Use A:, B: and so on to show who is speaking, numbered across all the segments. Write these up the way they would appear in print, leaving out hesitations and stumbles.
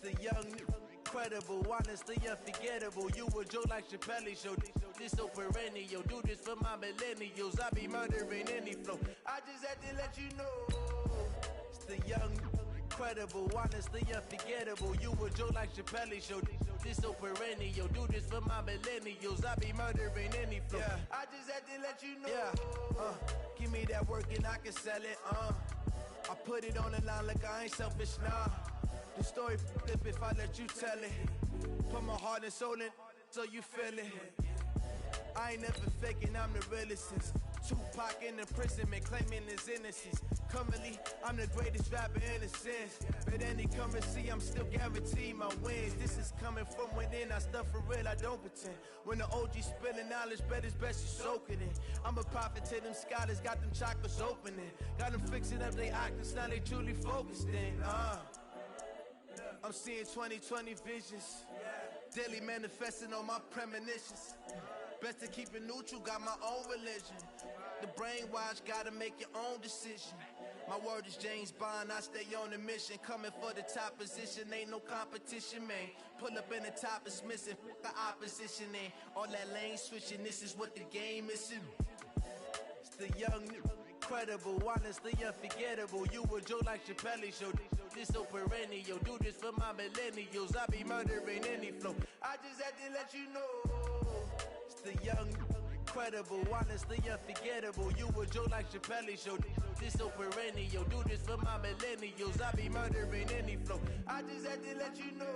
A: The young, incredible, honestly unforgettable. You a joke like Chappelle Show. This so perennial. Do this for my millennials. I be murdering any flow. I just had to let you know. It's the young, incredible, honestly unforgettable. You a joke like Chappelle Show. This so perennial. Do this for my millennials. I be murdering any flow. Yeah. I just had to let you know. Yeah. Give me that work and I can sell it. I put it on the line like I ain't selfish, nah. The story flip if I let you tell it. Put my heart and soul in so you feel it. I ain't never faking, I'm the realest since Tupac in imprisonment, claiming his innocence. Currently, I'm the greatest rapper in a sense. But any currency, I'm still guaranteed my wins. This is coming from within, I stuff for real, I don't pretend. When the OG spilling knowledge, bet it's best you soak it in. I'm a prophet to them scholars, got them chakras opening. Got them fixing up their octaves, now they truly focused in. I'm seeing 2020 visions, daily manifesting on my premonitions. Best to keep it neutral, got my own religion. The brainwash, gotta make your own decision. My word is James Bond, I stay on a mission. Coming for the top position, ain't no competition, man. Pull up in the top is missing, the opposition ain't. All that lane switching, this is what the game is. It's the young, incredible, honestly unforgettable. You a joke like Chappelle Show. This so perennial. Do this for my millennials. I be murdering any flow. I just had to let you know. It's the young, incredible, honestly unforgettable. You a joke like Chappelle Show. This so perennial. Do this for my millennials. I be murdering any flow. I just had to let you know.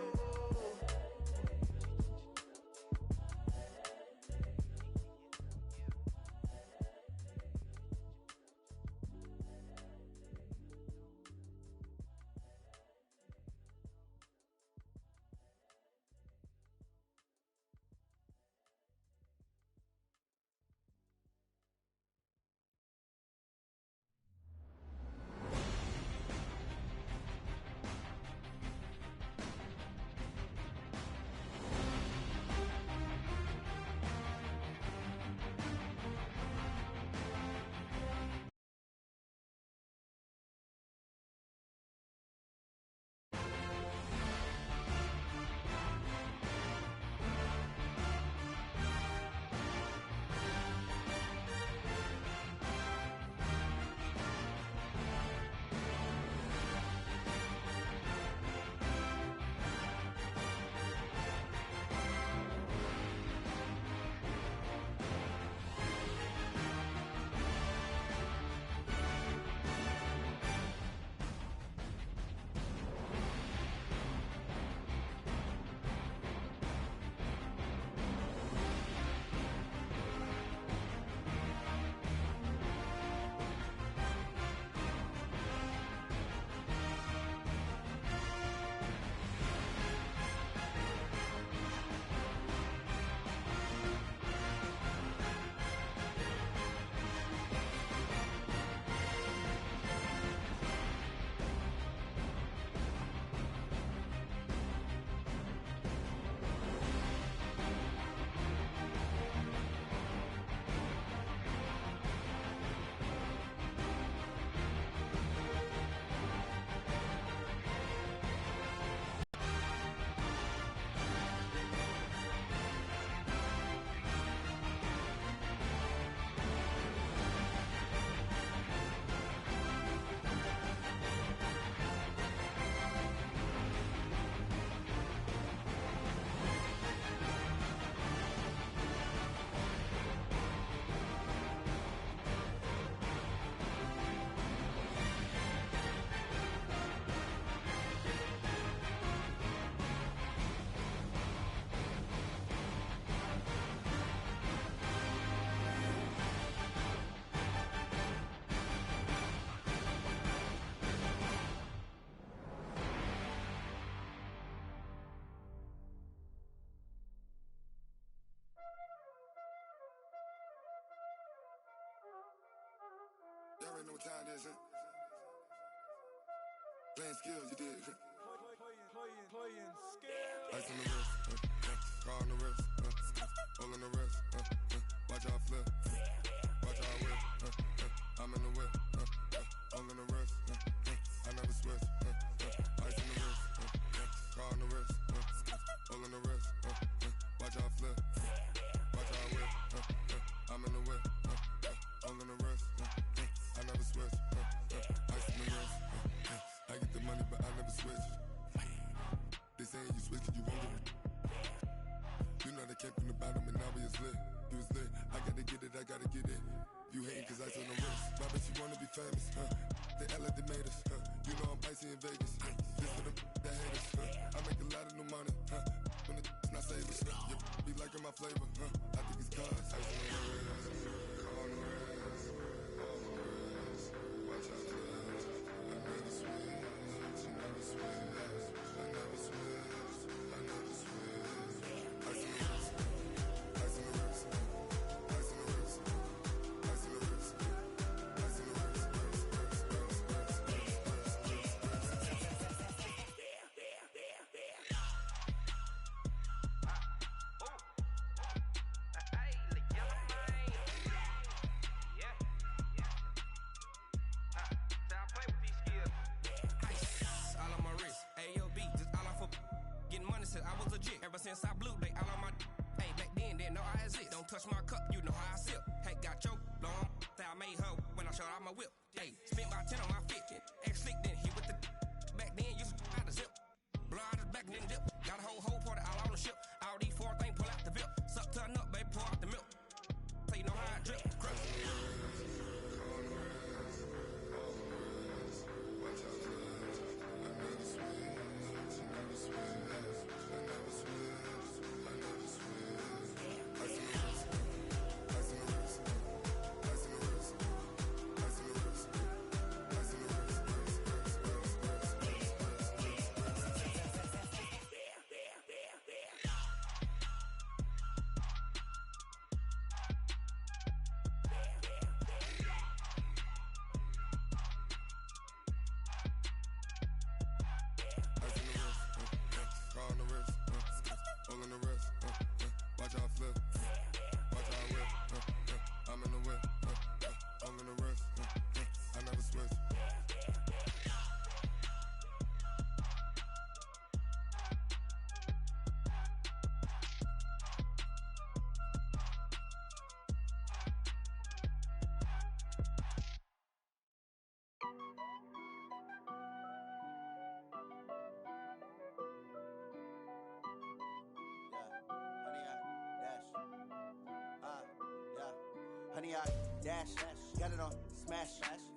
B: Y'all already know what time it is, huh? Playing skills, you did.
C: Playing skills.
B: Ice on the wrist, car on the wrist, hole in the wrist, watch out flip, watch out whip, I'm in the whip, hole in the wrist, I never switch, ice on the wrist, car on the switch, you won't get it. You know they came from the bottom and now we is lit. You was lit, I gotta get it, I gotta get it. You hating cause I on the wrist. My bitch, you wanna be famous, huh? They act like they made us, huh? You know I'm icy in Vegas, huh? This for the that hate us, huh? I make a lot of new money, huh? When the not savers, huh? You be liking my flavor, huh? I think it's cause ice on the wrist, on the wrist, on the wrist. Watch out, cuz I never switch, I never switch, I never switch, I never switch. Ice on the wrist, ice on the wrist, ice on the wrist, ice on the wrist, ice on the wrist.
D: I was legit ever since I blew they all on my hey back then didn't know I exist. Don't touch my cup, you know how I sip. Hey, got your long that I made her when I showed out my whip. Hey, spent about 10 on my fit. Ex slick then hit with the back then used to out the zip. Blow out his back and then dip. Got a whole party all on the ship. All these four things pull out the VIP. Suck to a nut, baby, pour out the milk. So you know how I drip. Crush.
A: Honey, I dash, got it on smash,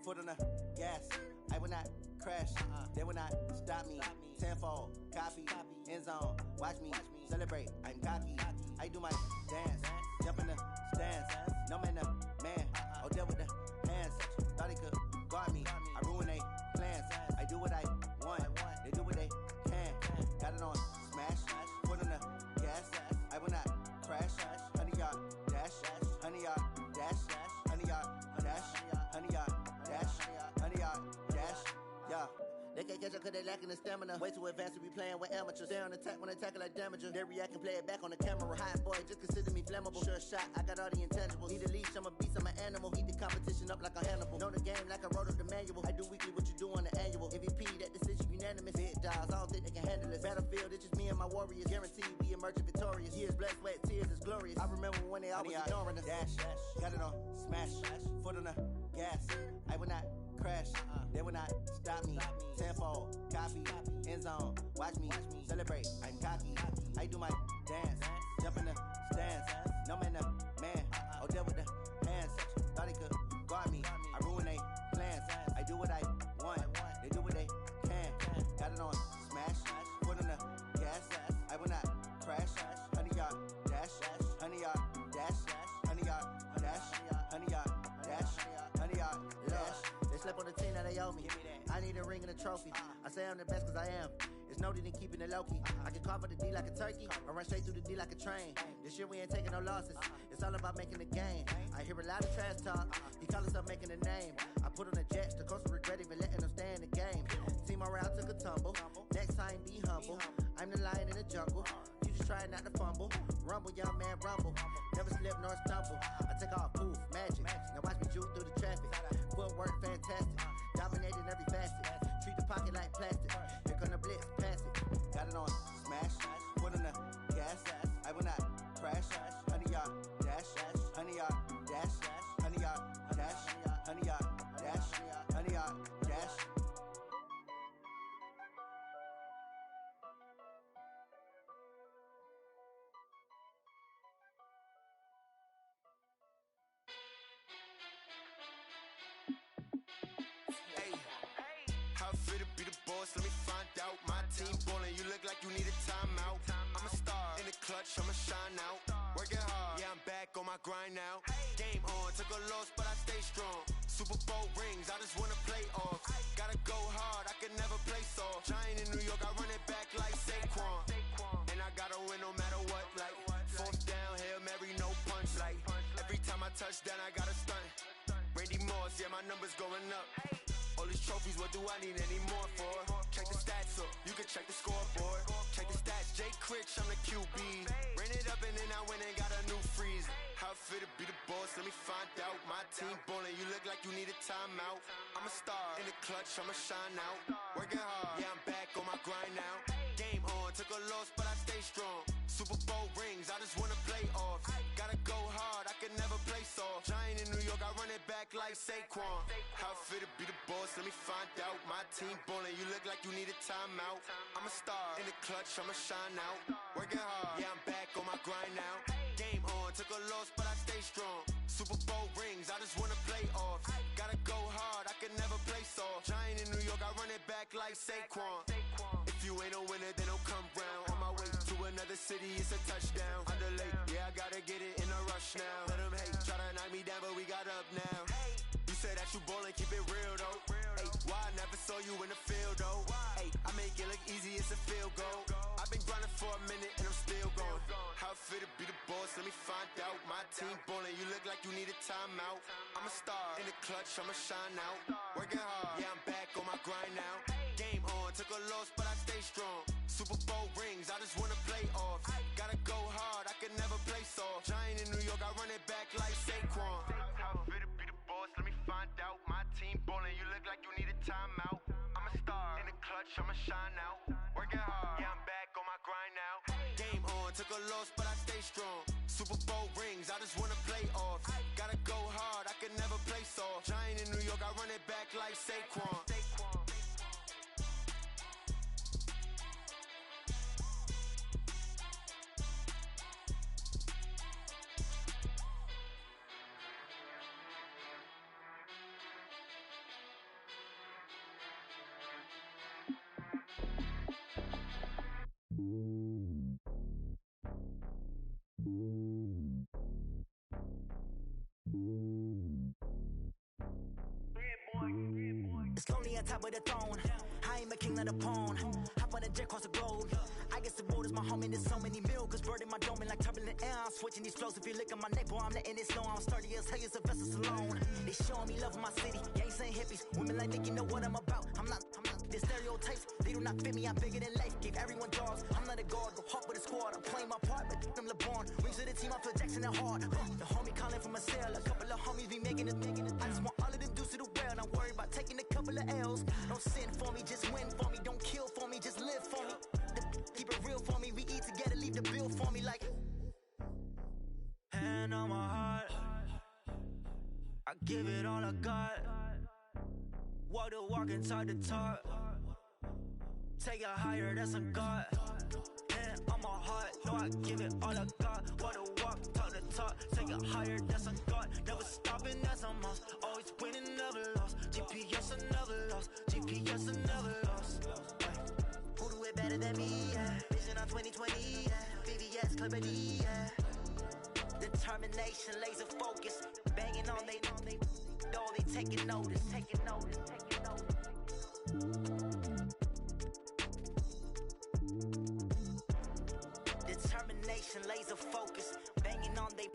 A: foot on the gas. I will not crash, they will not stop me. Tenfold, copy, end zone, watch me celebrate. I'm cocky, I do my dance, jump in the stands. No man, the man, oh deal with the hands. Thought he could guard me, I ruin they plans. I do what I want, they do what they can. Got it on smash, foot on the gas. I will not crash, honey, y'all dash, honey, y'all dash, honey, y'all dash, honey, y'all dash, honey, y'all dash, yeah. They can't catch up cause they lacking the stamina. Way too advanced to be playing with amateurs. Stay on attack when they tackle like damager. They react and play it back on the camera. Hot boy, just consider me flammable. Sure shot, I got all the intangibles. Need a leash, I'm a beast, I'm an animal. Heat the competition up like a Hannibal. Know the game like I wrote up the manual. I do weekly what you do on the annual. MVP, that decision unanimous. Big dogs, I don't think they can handle it. Battlefield, it's just me and my warriors. Guaranteed we emerging victorious. Years, blood, sweat, tears is glorious. I remember when they always ignoring us. Dash, got it on smash, foot on the gas. I will not crash, they will not stop me. Tenfold, copy, end zone, watch me celebrate. I'm cocky, I do my dance, jump in the stands. No man, the man, oh deal with the hands. Thought he could guard me, I ruin they plans. I do what I want, they do what they can. Got it on smash, foot on the gas. I will not crash, honey, y'all dash, honey, y'all dash, honey, y'all dash, honey, y'all dash, honey, y'all dash. They slept on the team that they owe me. I need a ring and a trophy. I say I'm the best cause I am. It's no need in keeping it low-key. I can carve up the D like a turkey or run straight through the D like a train. This year we ain't taking no losses. It's all about making the game. I hear a lot of trash talk. He call himself making a name. I put on the jets. The coach will regret even letting them stay in the game. Team around took a tumble. Next time be humble. I'm the lion in the jungle. You just try not to fumble. Rumble, young man, rumble. Never slip nor stumble. I take off, poof, magic. Now watch me juke through the traffic. Footwork fantastic. Dominating every facet. Treat the pocket like plastic. Here come the blitz, pass it. Got it on smash, foot on the gas. I will not crash. Honey, y'all dash, honey, y'all dash, honey, y'all dash, honey, y'all dash, honey, y'all dash.
E: boss, let me find out. My team ballin', you look like you need a timeout. I'm a star, in the clutch, I'ma shine out. Working hard, yeah, I'm back on my grind now. Game on, took a loss, but I stay strong. Super Bowl rings, I just wanna play off. Gotta go hard, I can never play soft. Giant in New York, I run it back like Saquon. And I gotta win no matter what, like fourth down, Hail Mary, no punch. Like every time I touch down, I gotta stunt. Randy Moss, yeah, my numbers going up. All these trophies, what do I need any more for? Check the stats up, you can check the scoreboard. Check the stats, Jay Critch, I'm the QB. Ran it up and then I went and got a new freeze. How it feel to be the boss, let me find out. My team ballin', you look like you need a timeout. I'm a star, in the clutch, I'ma shine out. Working hard, yeah, I'm back on my grind now. Game on, took a loss, but I stay strong. Super Bowl rings, I just wanna play off. Gotta go hard, I can never play soft. Giant in New York, I run it back like Saquon. How it feel to be the boss, let me find out. My team ballin', you look like you need a timeout. I'm a star, in the clutch, I'ma shine out. Working hard, yeah, I'm back on my grind now. Game on, took a loss, but I stay strong. Super Bowl rings, I just wanna play off. Gotta go hard, I can never play soft. Giant in New York, I run it back like Saquon. If you ain't a winner, then don't come round. On my way to another city, it's a touchdown. Underlay, yeah, I gotta get it in a rush now. Let them hate, try to knock me down, but we got up now. You said that you ballin', keep it real though. Hey, why I never saw you in the field though? Hey, I make it look easy, it's a field goal. I've been grinding for a minute and I'm still going. How it feel to be the boss, let me find out. My team ballin', you look like you need a timeout. I'm a star, in the clutch, I'ma shine out. Working hard, yeah, I'm back on my grind now. Game on, took a loss, but I stay strong. Super Bowl rings, I just wanna play off. Gotta go hard, I can never play soft. Giant in New York, I run it back like Saquon. How it feel to be the boss, let me find out. My team ballin', you look like you need a timeout. I'm a star, in the clutch, I'ma shine out. Working hard, yeah, I'm back on my grind now. Game on, took a loss, but I stay strong. Super Bowl rings, I just wanna play off. Gotta go hard, I can never play soft. Giant in New York, I run it back like Saquon.
F: It's lonely on top of the throne. I am a king of the pawn. Hop on a jet across the globe. I guess the road is my home and there's so many milk. Bird in my dome and like turbulent air. I'm switching these flows. If you look at my neck, boy, I'm letting it slow. I'm sturdy as hell as a vessel alone. They showing me love in my city. Gangs and hippies. Women like Nick, you know what I'm about. I'm not the stereotypes. They do not fit me. I'm bigger than life. Give everyone jobs. I'm not a guard. Go hop with a squad. I'm playing my part, but I'm LeBron. Wings of the team. I feel Jackson and hard. The homie calling from a cell. A couple of homies be making it. I just want all of them dudes to the well. Not worry about taking a couple of L's. Don't sin for me, just win for me. Don't kill for me, just live for me. Keep it real for me. We eat together, leave the bill for me like. Hand on my heart, I give it all I got. Walk the walk and talk the talk. Take it higher, that's a God. Hand on my heart, no, I give it all I got. Walk the walk, talk the talk. Take it higher, that's a God. Never stopping, that's a must. Always winning, never lost. GPS, I never lost. GPS, I never lost. Who do it better than me? Yeah. Vision on 2020. Yeah. VVS, Clarity. Yeah. Determination, laser focus. Banging on they though they taking notice. Taking notice. Taking notice. Determination, laser focus. Banging on they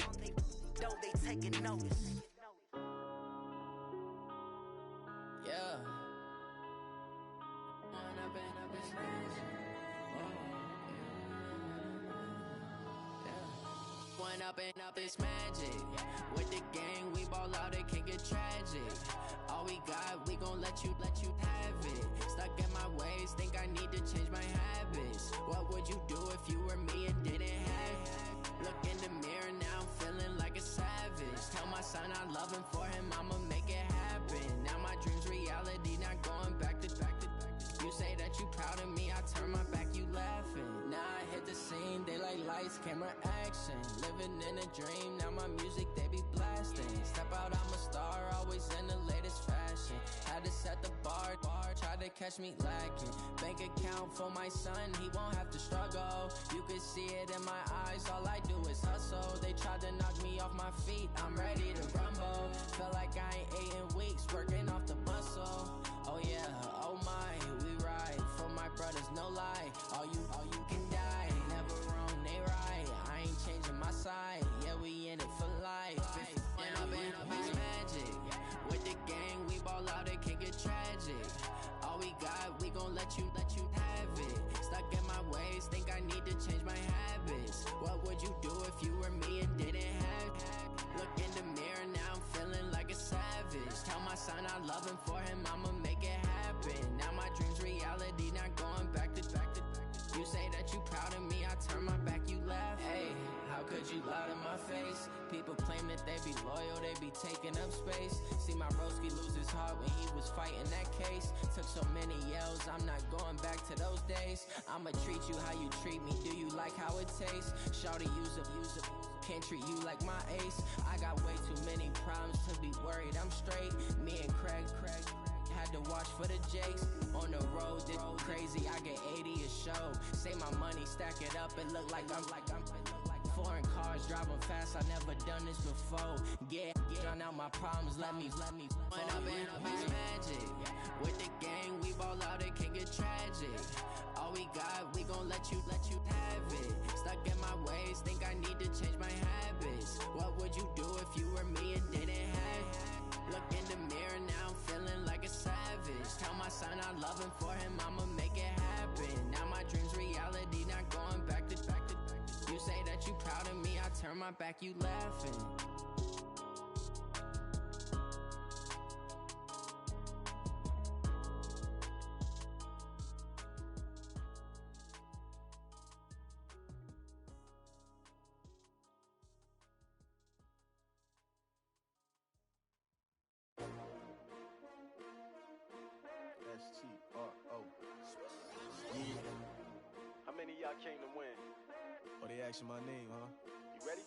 F: though they taking notice.
G: Yeah. One up and up, it's magic. With the gang, we ball out, it can get tragic. All we got, we gon' let you have it. Stuck in my ways, think I need to change my habits. What would you do if you were me and didn't have it? Look in the mirror, now I'm feeling like a savage. Tell my son I love him, for him I'ma make it happen. Now my dream's reality, not going back to. You say that you proud of me, I turn my back, you laughing. Now I hit the scene, they like lights, camera, action. Living in a dream, now my music, they be blasting. Step out, I'm a star, always in the latest fashion. Had to set the bar, try to catch me lacking. Bank account for my son, he won't have to struggle. You can see it in my eyes, all I do is hustle. They tried to knock me off my feet, I'm ready to rumble. Feel like I ain't ate in weeks, working off the muscle. Oh yeah, oh my, we ride for my brothers, no lie. All you can die, never wrong, they right. I ain't changing my side, yeah, we in it for life. When up it's magic. With the gang, we ball out, it can get tragic. All we got, we gon' let you have it. Stuck in my ways, think I need to change my habits. What would you do if you were me and didn't have it? Look in the mirror, now I'm feeling like a savage. Tell my son I love him, for him I'ma make it happen. Now my dream's reality, not going back to. You say that you proud of me, I turn my back, you laugh. Hey, how could you lie to my face? People claim that they be loyal, they be taking up space. See my broski lose his heart when he was fighting that case. Took so many yells, I'm not going back to those days. I'ma treat you how you treat me, do you like how it tastes? Shawty, use up, can't treat you like my ace. I got way too many problems to be worried, I'm straight. Me and Craig had to watch for the Jakes. On the road, this crazy, I get 80 a show. Say my money, stack it up, it look like I'm foreign cars, driving fast, I never done this before. Get drown out my problems, let me When up it's magic. With the gang, we ball out, it can get tragic. All we got, we gon' let you have it. Stuck in my ways, think I need to change my habits. What would you do if you were me and didn't have it? Look in the mirror, now I'm feeling like a savage. Tell my son I love him, for him I'ma make it happen. Now my dream's reality, not going back to. You say that you proud of me, I turn my back, you laughing.
H: S-T-R-O. Yeah. How many of y'all came to win? Oh, they asking my name, huh? You ready?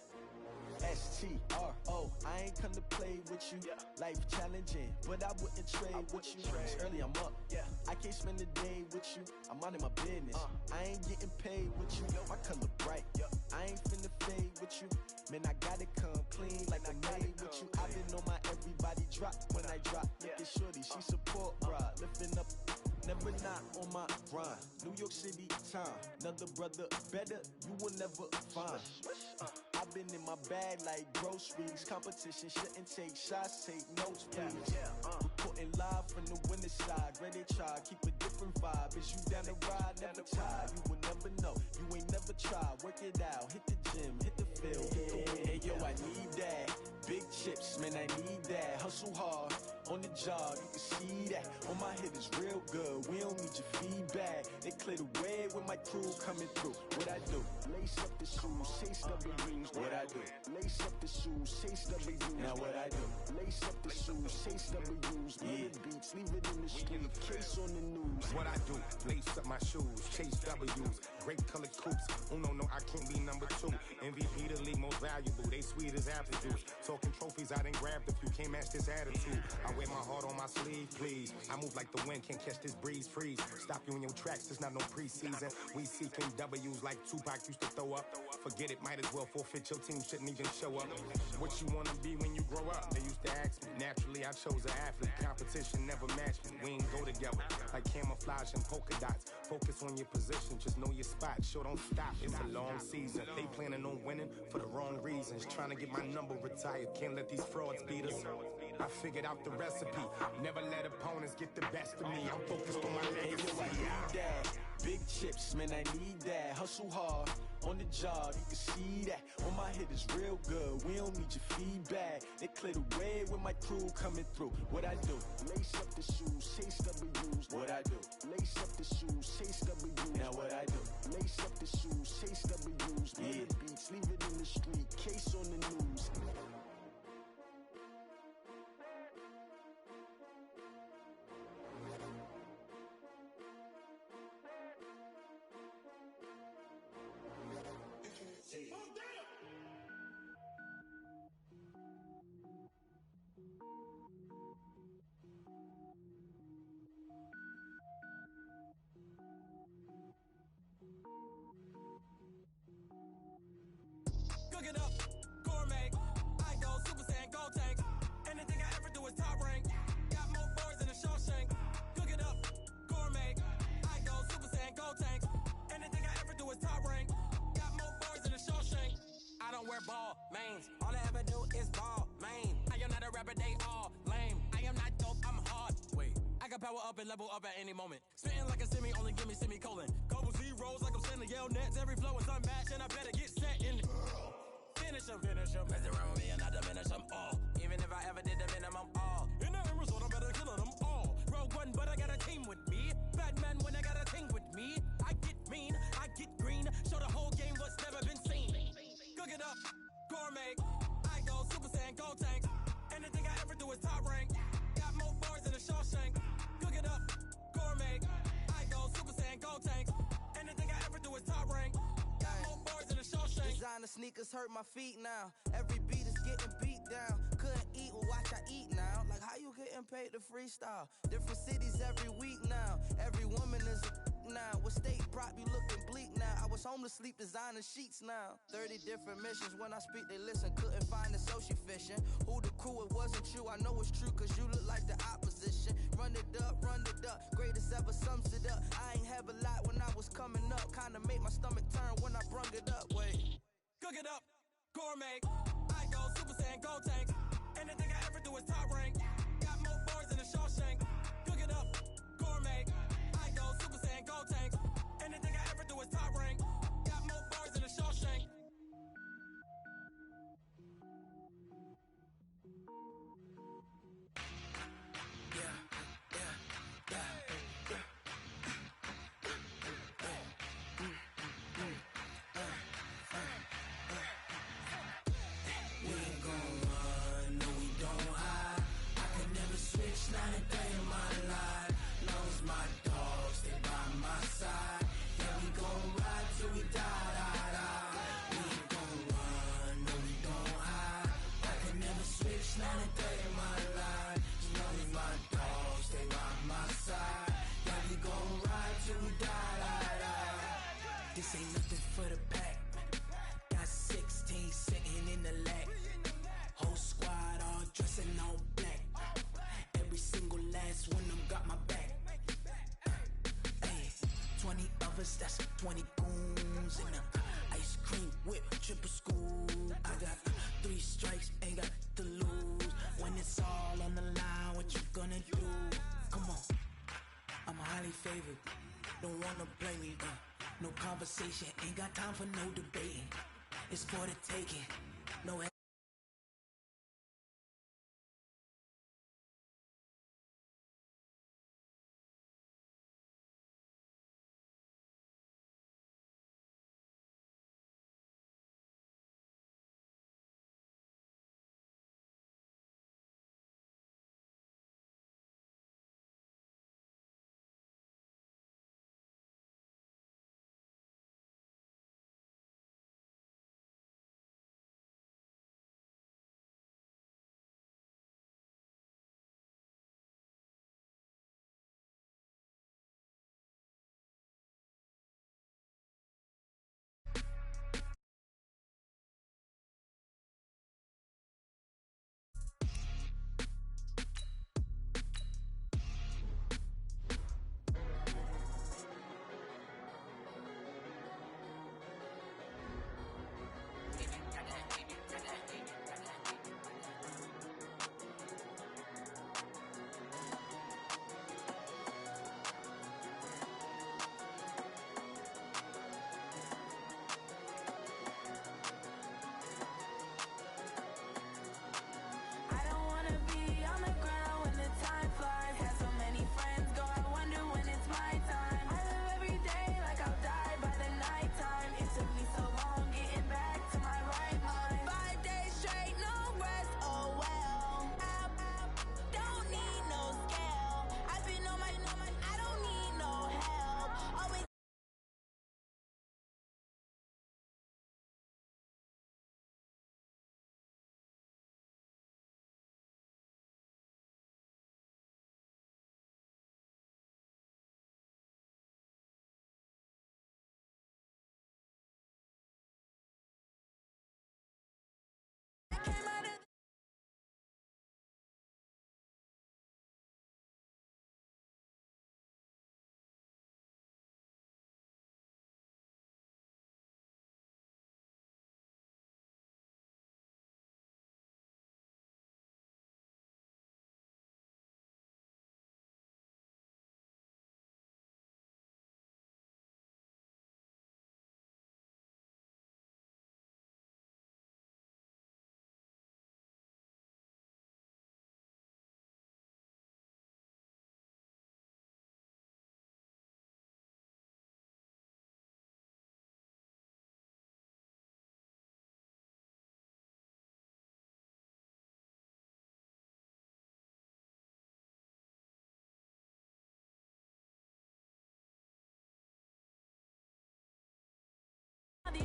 H: S-T-R-O. I ain't come to play with you. Yeah. Life challenging, but I wouldn't trade with you. It's early, I'm up. Yeah. I can't spend a day with you. I'm out of my business. I ain't getting paid with you. My color bright. I ain't finna fade with you. Man, I gotta come clean like I made with you. I've been on my everybody drop when I drop. Look at shorty, she support ride. Lifting up, never not on my grind. New York City time, another brother better, you will never find. I've been in my bag like groceries. Competition shouldn't take shots, take notes, please. Reporting live from the winter side. Ready to try, keep a different vibe. Is you down the ride, never tired. You will never know, you ain't never tried. Work it out, hit the gym, hit the field, hit the wind. Hey yo, I need that. Big chips, man, I need that. Hustle hard, on the job, you can see that. On my hit is real good, we don't need your feedback. They clear the way with my crew coming through. What I do? Lace up the shoes, chase W's. What I do? Lace up the shoes, chase W's. Now what I do? Lace up the shoes, chase W's. Yeah, beats, leave it in the street, case on the news.
I: What I do? Lace up my shoes, chase W's. Great colored coops. Uno, no, I can't be number 2. MVP, the league most valuable. They sweet as apple juice. Talking trophies, I done grabbed a few. Can't match this attitude. I wear my heart on my sleeve, please. I move like the wind, can't catch this breeze, freeze. Stop you in your tracks, it's not no preseason. We seeking W's like Tupac used to throw up. Forget it, might as well forfeit. Your team shouldn't even show up. What you wanna be when you grow up? They used to ask me. Naturally, I chose an athlete. Competition never matched me. We ain't go together like camouflage and polka dots. Focus on your position, just know your spot. Sure, don't stop. It's a long season. They planning on winning for the wrong reasons. Trying to get my number retired. Can't let these frauds beat us. I figured out the recipe. Never let opponents get the best of me. I'm focused on my legacy.
H: I need that. Big chips, man, I need that. Hustle hard, on the job, you can see that. On my hit is real good, we don't need your feedback. They clear the way with my crew coming through. What I do? Lace up the shoes, chase W's. What I do? Lace up the shoes, chase W's. Now what I do? Lace up the shoes, chase W's. Yeah, beats, leave it in the street, case on the news.
D: is top rank. Got more bars than a Shawshank. Cook it up, gourmet. I go Super Saiyan, gold tanks. Anything I ever do is top rank. Got more bars than a Shawshank. I don't wear ball mains. All I ever do is ball main. I am not a rapper, they all lame. I am not dope, I'm hard. Wait, I can power up and level up at any moment. Spitting like a semi, only give me semicolon. Couple zeros like I'm sending yell nets. Every flow is unmatched and I better get set in. Finish them. Mess around with me and I diminish them all. Even if I ever did the minimum all. In the end result, I better kill them all. Rogue One, but I got a team with me. Batman when I got a team with me. I get mean, I get green. Show the whole game what's never been seen. Cook it up, gourmet. I go Super Saiyan, gold tanks. Anything I ever do is top rank. Got more bars than a Shawshank. Cook it up, gourmet. I go Super Saiyan, gold tanks. Anything I ever do is top rank. Got more bars than a Shawshank.
A: Designer sneakers hurt my feet now. Every beat is getting beat down. Couldn't eat, well watch I eat now. Like how you getting paid to freestyle? Different cities every week now. Every woman is a now. With state prop you looking bleak now. I was home to sleep designer sheets now. 30 different missions when I speak they listen. Couldn't find it so she fishing. Who the crew it wasn't you. I know it's true cause you look like the opposition. Run it up. Greatest ever sums it up. I ain't have a lot when I was coming up. Kinda made my stomach turn when I brung it up. Wait.
D: Cook it up, gourmet. I go Super Saiyan, gold tanks. Anything I ever do is top rank. Got more bars than a Shawshank. Cook it up, gourmet. I go Super Saiyan, gold tanks. Anything I ever do is top rank. Got more bars than a Shawshank.
A: Not a day in my life. Long as my dogs stay by my side. Yeah, we gon' ride till we die, die, die. We ain't gon' run, no we don't hide. I can never switch, not a day in my life. As long as my dogs stay by my side. Yeah, we gon' ride till we die, die, die. This ain't nothing for the pack. Got 16 sitting in the lap. Whole squad all dressing all black. Every single last one of them got my back. Hey, 20 of us, that's 20 goons. And ice cream whip, triple scoop. I got 3 strikes, ain't got to lose. When it's all on the line, what you gonna do? Come on, I'm highly favored. Don't wanna play me, no conversation. Ain't got time for no debating. It's for the taking. No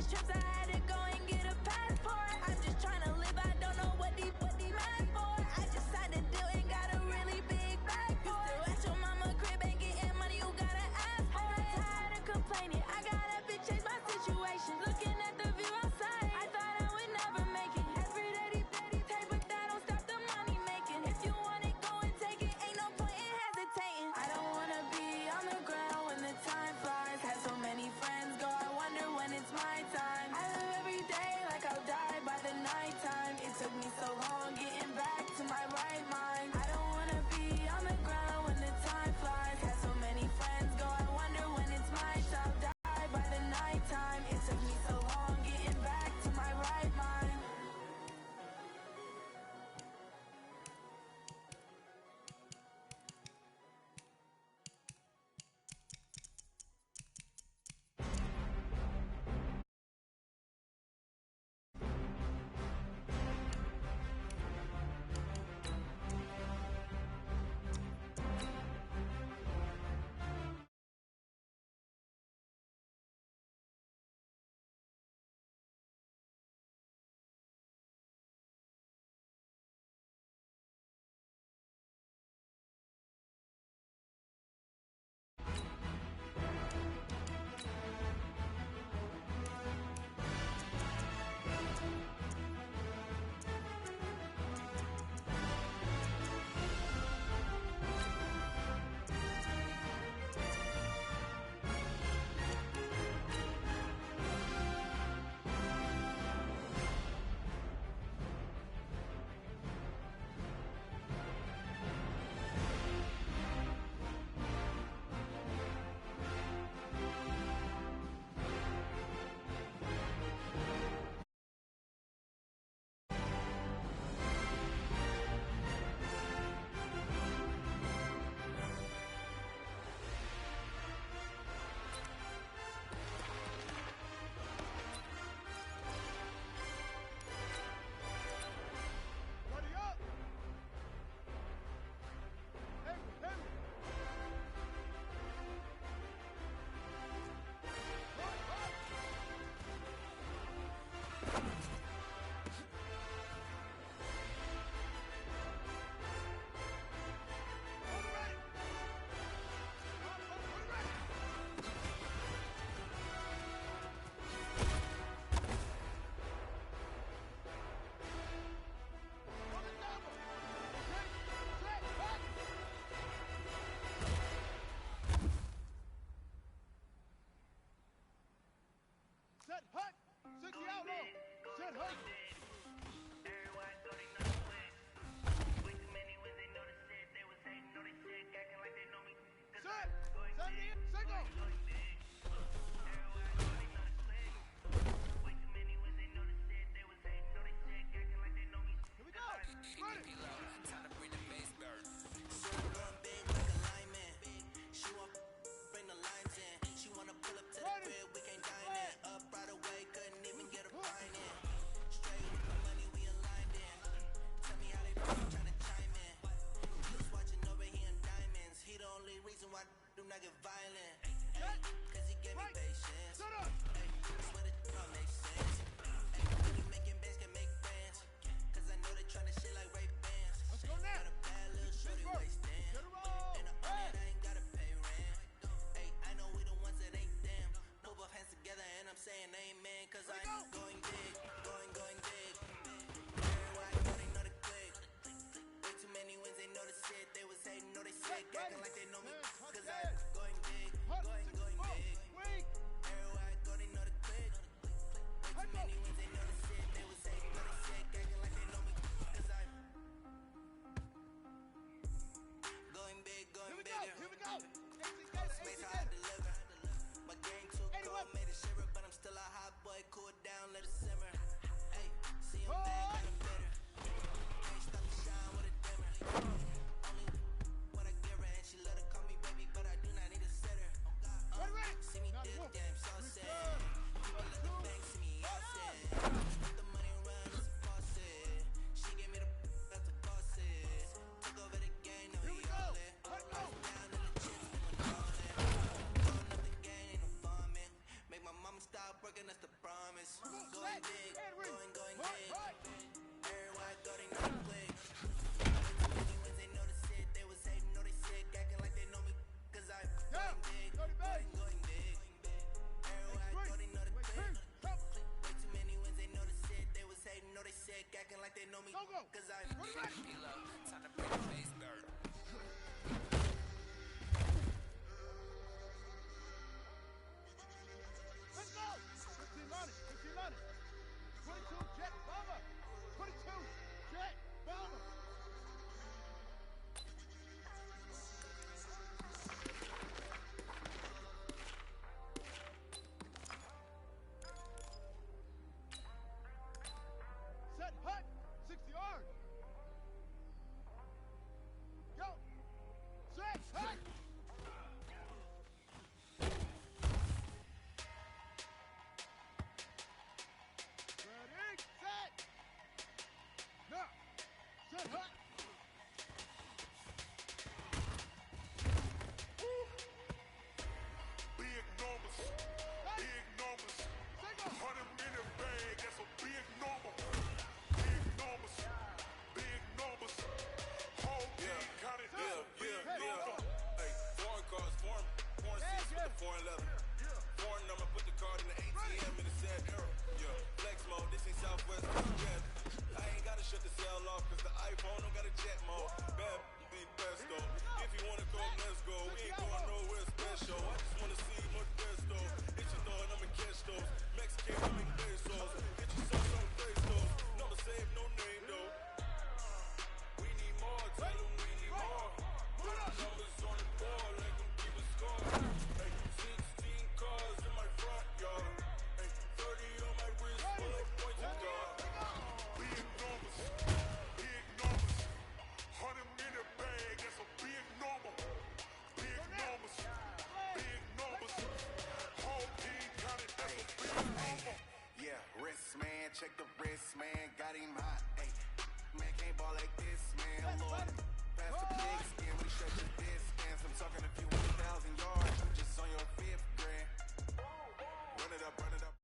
J: these trips, I had to go and get a passport. I'm just trying to live, I don't know what these mad for. I just signed a deal and got a really big bag for it. Still at your mama crib, ain't getting money, you gotta ask for it. I'm tired of complaining, I got up and changed my situation. Looking at the view outside, I thought I would never make it. Every day they take, but that don't stop the money making. If you want it, go and take it, ain't no point in hesitating. I don't wanna be on the ground when the time flies. Had so many friends go, I wonder when it's my time. I live every day like I'll die by the nighttime. It took me so long getting back to my right mind. I don't wanna be on the ground when the time flies. Had so many friends go, I wonder when it's my time. Die by the nighttime. It took me so long getting back to my right mind.
C: Set hut! 60 outlaw! Set hut! Set! 70! Single! Here we go! Ready!
D: Time to bring the bass burn.
F: Big like a lineman. She want bring the lines in. She wanna pull up to the crib, we can't dine in. Up right away, couldn't even get a pine in. Straight with the money we aligned in. Tell me how they tryna chime in. Just watching over here in diamonds. He the only reason why do not get violent. Ay, cause he gave me patience. Ay, swear it don't make sense. Ay, money making bands can make friends. Cause I know they tryna shit like Ray Bans.
C: Let's go now!
F: Got a bad little shorty wasting.
C: Get her on!
F: And I ain't gotta pay rent. Ay, I know we the ones that ain't them. Put both hands together and I'm saying amen. Cause I'm going big, going big. Everywhere I go, they know the click. Way too many wins, they know the shit. They was hating, know they sick. Acting like they know me. Cause I'm going big, going big. Everywhere
B: foreign letter. Foreign number, put the card in the ATM in the sad era. Yeah, flex mode, this ain't Southwest. I ain't gotta shut the cell off, cause the iPhone don't got a jet mode. Bad ain't best though. If you wanna go, let's go. We ain't going nowhere special. I just wanna see more best though. Hit your thought, I'ma catch those. Mexican, I make pesos. Hit your sauce, I'ma face those. Number save, no name though. We need more, tell them we need more. Put numbers on the board, let them keep a score. Hey, 16 cars in my front yard. Hey, 30 on my wrist, full like points of guard. Big numbers, 100 minute bag, that's a big number. Big numbers, whole team got it, that's a big number. Yeah, wrist man, check the wrist man, got him hot. Hey, man can't ball like this, man. Lord, pass the big skin, we stretch the distance. I'm talking a few 1,000 yards, you just on your 5th grand. Run it up, run it up.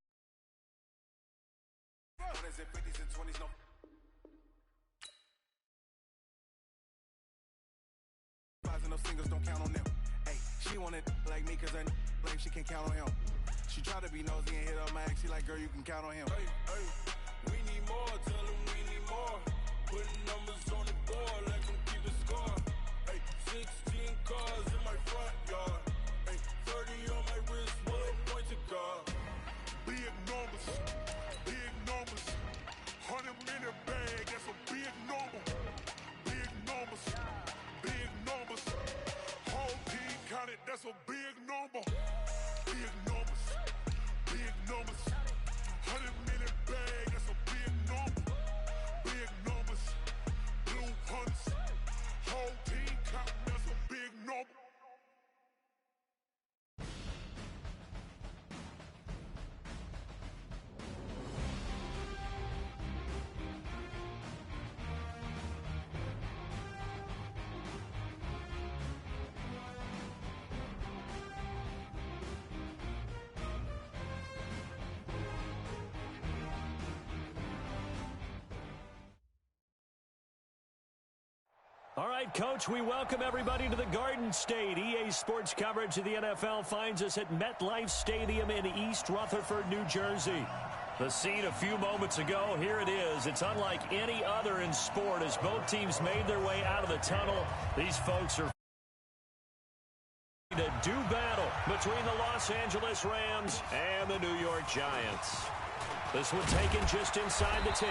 B: 100s and 50s and 20s, no. And no singles, don't count on them. Hey, she wanted like me cause I like she can count on him. She tried to be nosy and hit up my ex. She like, girl, you can count on him. Hey, hey, we need more, tell them we need more. Putting numbers on the board, let them keep a score. Hey, 16 cars in my front yard. Hey, 30 on my wrist, full of points of guard. Big numbers, 100 minute bag, that's a big number. Big numbers, whole team counted, that's a big number. Big numbers, 100 minute bag, that's a big number. Big numbers, blue hunts, whole team counting, that's a big number.
K: All right, Coach, we welcome everybody to the Garden State. EA Sports coverage of the NFL finds us at MetLife Stadium in East Rutherford, New Jersey. The scene a few moments ago, here it is. It's unlike any other in sport as both teams made their way out of the tunnel. These folks are to do battle between the Los Angeles Rams and the New York Giants. This one taken just inside the 10.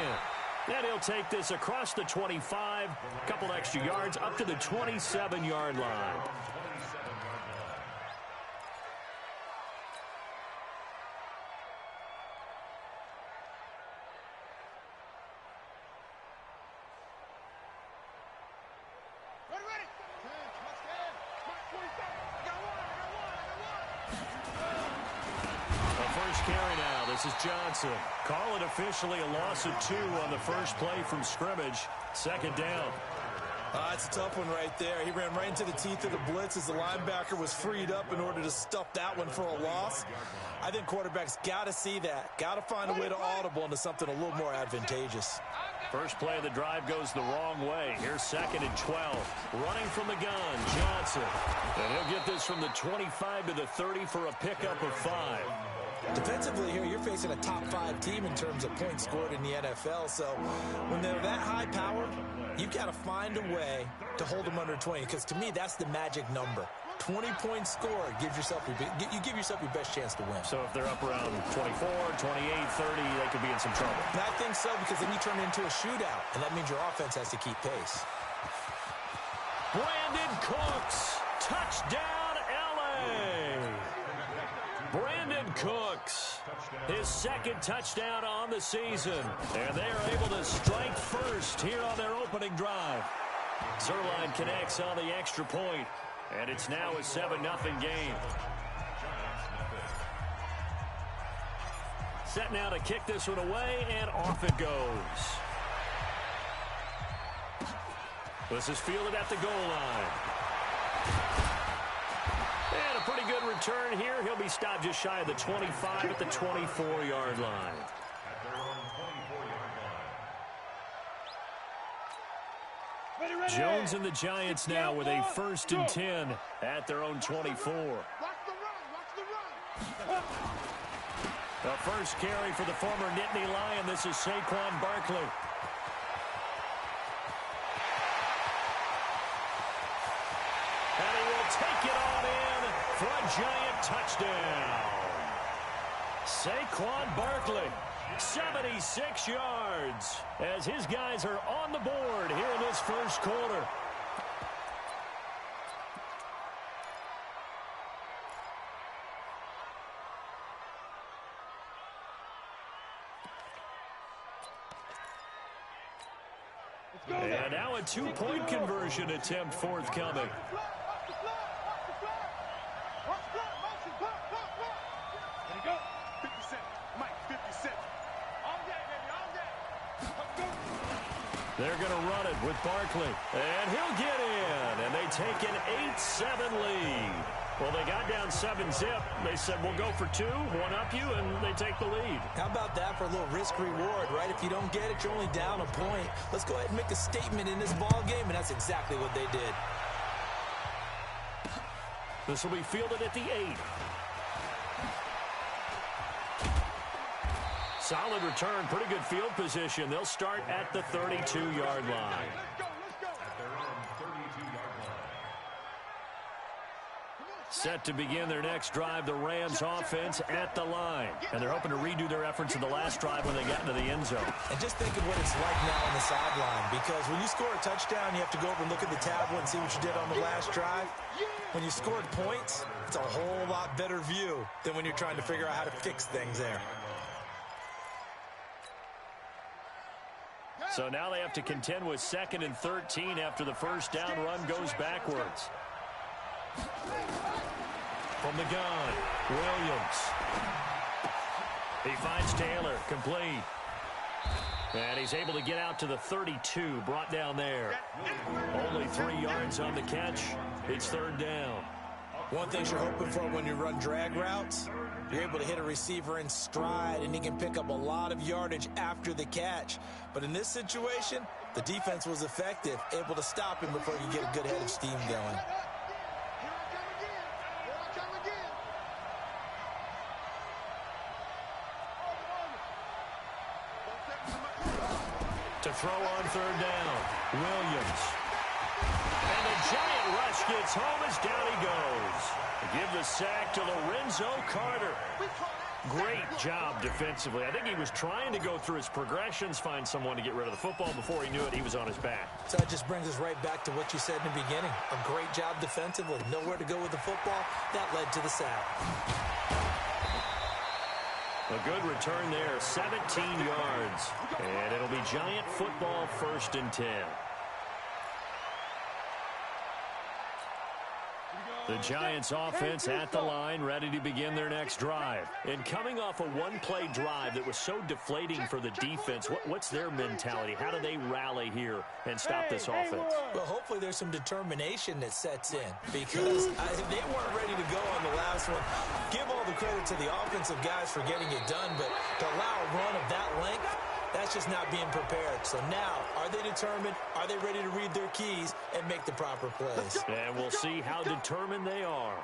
K: And he'll take this across the 25, a couple extra yards, up to the 27-yard line.
C: Ready.
K: First carry now. This is Johnson. Call it officially a loss of 2 on the first play from scrimmage. Second down.
L: It's a tough one right there. He ran right into the teeth of the blitz as the linebacker was freed up in order to stuff that one for a loss. I think quarterbacks got to see that. Got to find a way to audible into something a little more advantageous.
K: First play of the drive goes the wrong way. Here's 2nd and 12. Running from the gun, Johnson. And he'll get this from the 25 to the 30 for a pickup of 5.
L: Defensively here, you're facing a top 5 team in terms of points scored in the NFL. So when they're that high power, you've got to find a way to hold them under 20. Because to me, that's the magic number. 20 points scored gives yourself you give yourself your best chance to win.
K: So if they're up around 24, 28, 30, they could be in some trouble.
L: And I think so, because then you turn it into a shootout, and that means your offense has to keep pace.
K: Brandon Cooks, touchdown LA. Brandon Cooks, his 2nd touchdown on the season. And they are able to strike first here on their opening drive. Zerline connects on the extra point. And it's now a 7-0 game. Set now to kick this one away, and off it goes. This is fielded at the goal line. And a pretty good return here. He'll be stopped just shy of the 25 at the 24-yard line. Jones and the Giants now with a 1st and 10 at their own 24.
C: Watch the run.
K: The first carry for the former Nittany Lion. This is Saquon Barkley. And he will take it on in for a giant touchdown. Saquon Barkley, 76 yards, as his guys are on the board here in this first quarter. And now a two-point conversion attempt forthcoming. They're going to run it with Barkley. And he'll get in. And they take an 8-7 lead. Well, they got down 7-zip. They said, we'll go for two, one up you, and they take the lead.
L: How about that for a little risk-reward, right? If you don't get it, you're only down a point. Let's go ahead and make a statement in this ball game, and that's exactly what they did.
K: This will be fielded at the 8. Solid return, pretty good field position. They'll start at the 32-yard line. Set to begin their next drive, the Rams offense at the line. And they're hoping to redo their efforts in the last drive when they got into the end zone.
L: And just think of what it's like now on the sideline, because when you score a touchdown, you have to go over and look at the tablet and see what you did on the last drive. When you scored points, it's a whole lot better view than when you're trying to figure out how to fix things there.
K: So now they have to contend with 2nd and 13 after the first down run goes backwards. From the gun, Williams. He finds Taylor, complete. And he's able to get out to the 32, brought down there. Only 3 yards on the catch. It's 3rd down.
L: One thing you're hoping for when you run drag routes, you're able to hit a receiver in stride, and he can pick up a lot of yardage after the catch. But in this situation, the defense was effective, able to stop him before you get a good head of steam going.
K: To throw on 3rd down, Williams. And the giant rush gets home as down he goes. Give the sack to Lorenzo Carter. Great job defensively. I think he was trying to go through his progressions, find someone to get rid of the football. Before he knew it, he was on his back.
L: So that just brings us right back to what you said in the beginning. A great job defensively. Nowhere to go with the football. That led to the sack.
K: A good return there, 17 yards. And it'll be Giant football, 1st and 10. The Giants offense at the line, ready to begin their next drive. And coming off a one-play drive that was so deflating for the defense, what's their mentality? How do they rally here and stop this offense?
L: Well, hopefully there's some determination that sets in, because they weren't ready to go on the last one. Give all the credit to the offensive guys for getting it done, but to allow a run of that length, that's just not being prepared. So now, are they determined? Are they ready to read their keys and make the proper plays?
K: And we'll see how determined they are.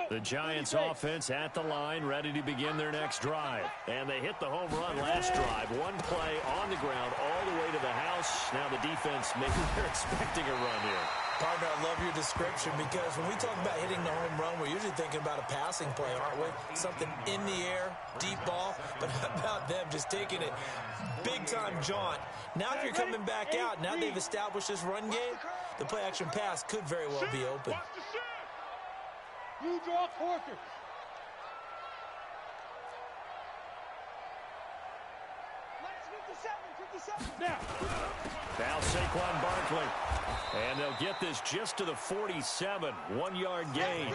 K: The Giants offense at the line, ready to begin their next drive. And they hit the home run last drive. One play on the ground all the way to the house. Now the defense, maybe they're expecting a run here.
L: Partner, I love your description, because when we talk about hitting the home run, we're usually thinking about a passing play, aren't we? Something in the air, deep ball. But how about them just taking it big-time jaunt? Now if you're coming back out, now they've established this run game, the play-action pass could very well be open.
C: You draw quarter.
K: Now Saquon Barkley. And they'll get this just to the 47. 1-yard gain.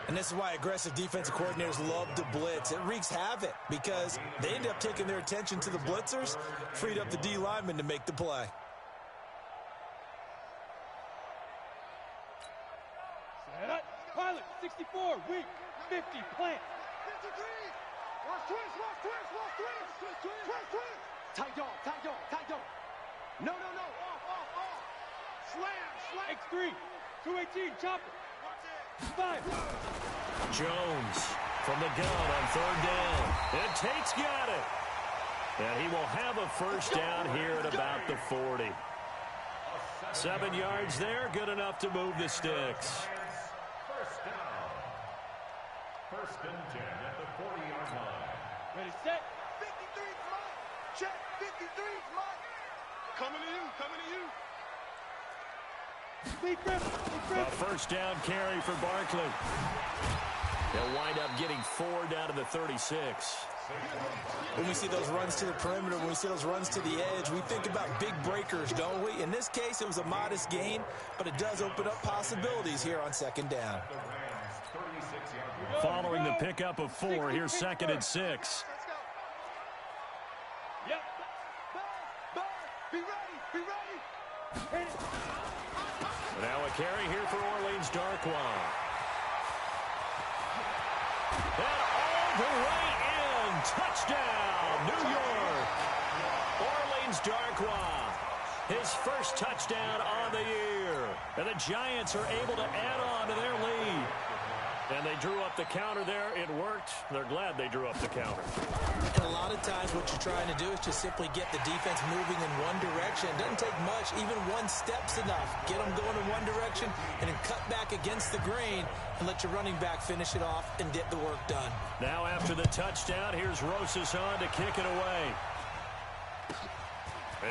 L: And this is why aggressive defensive coordinators love to blitz. It wreaks havoc because they end up taking their attention to the blitzers, freed up the D lineman to make the play.
C: Pilot, 64, weak, 50, plant. Tight dog. No. Off. Slam. X3. 218, chopper. 5.
K: Jones from the gun on third down. And Tate's got it. And he will have a first down here at about the 40. 7 yards there, good enough to move the sticks.
M: First down. First and 10 at the 40-yard line.
C: Ready, set.
E: 53's mine. Check. 53's mine. Coming to you.
K: A first down carry for Barkley. They'll wind up getting 4 down to the 36.
L: When we see those runs to the perimeter, when we see those runs to the edge, we think about big breakers, don't we? In this case, it was a modest gain, but it does open up possibilities here on second down.
K: Following the pickup of 4, here's second and 6.
C: Yep. Be ready.
K: Now a carry here for Orleans Darkwa. And all the way in. Touchdown, New York. Orleans Darkwa. His first touchdown on the year. And the Giants are able to add on to their lead. And they drew up the counter there. It worked. They're glad they drew up the counter.
L: And a lot of times what you're trying to do is just simply get the defense moving in one direction. It doesn't take much. Even one step's enough. Get them going in one direction and then cut back against the grain and let your running back finish it off and get the work done.
K: Now after the touchdown, here's Rosas on to kick it away.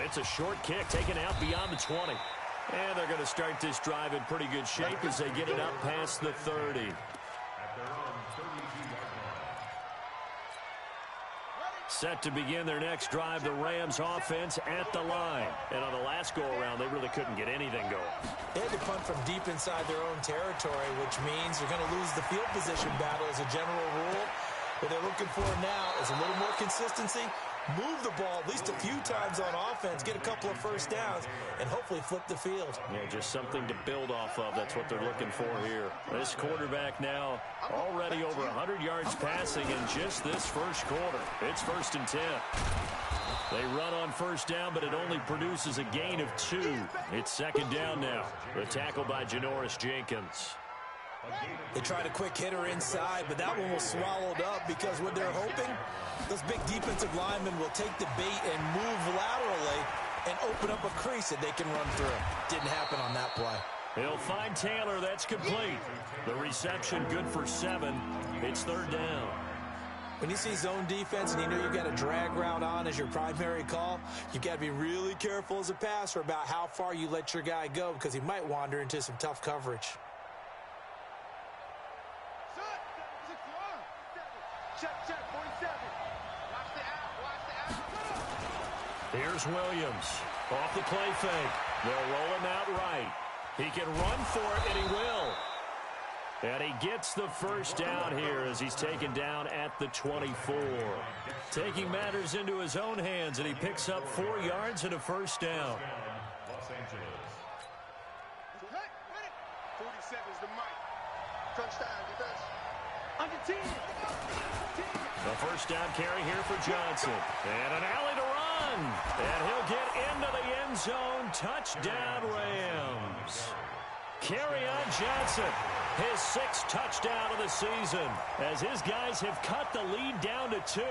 K: It's a short kick taken out beyond the 20. And they're going to start this drive in pretty good shape as they get it up past the 30. Set to begin their next drive, the Rams offense at the line. And on the last go-around, they really couldn't get anything going.
L: They had to punt from deep inside their own territory, which means they're going to lose the field position battle as a general rule. What they're looking for now is a little more consistency, move the ball at least a few times on offense, get a couple of first downs, and hopefully flip the field.
K: Yeah, just something to build off of. That's what they're looking for here. This quarterback now already over 100 yards passing in just this first quarter. It's first and 10. They run on first down, but it only produces a gain of 2. It's second down now. The tackle by Janoris Jenkins.
L: They tried a quick hitter inside, but that one was swallowed up because what they're hoping, those big defensive linemen will take the bait and move laterally and open up a crease that they can run through. Didn't happen on that play.
K: He'll find Taylor. That's complete. The reception good for 7. It's third down.
L: When you see zone defense and you know you've got a drag route on as your primary call, you've got to be really careful as a passer about how far you let your guy go because he might wander into some tough coverage.
E: Check, 47. Watch the out.
K: Here's Williams. Off the play fake. They'll roll him out right. He can run for it, and he will. And he gets the first down here as he's taken down at the 24. Taking matters into his own hands, and he picks up 4 yards and a first down.
M: Los Angeles.
E: 47's the mic. Touchdown, defense.
C: Under 10.
K: The first down carry here for Johnson. And an alley to run. And he'll get into the end zone. Touchdown, Rams. Kerryon Johnson, his 6th touchdown of the season, as his guys have cut the lead down to 2.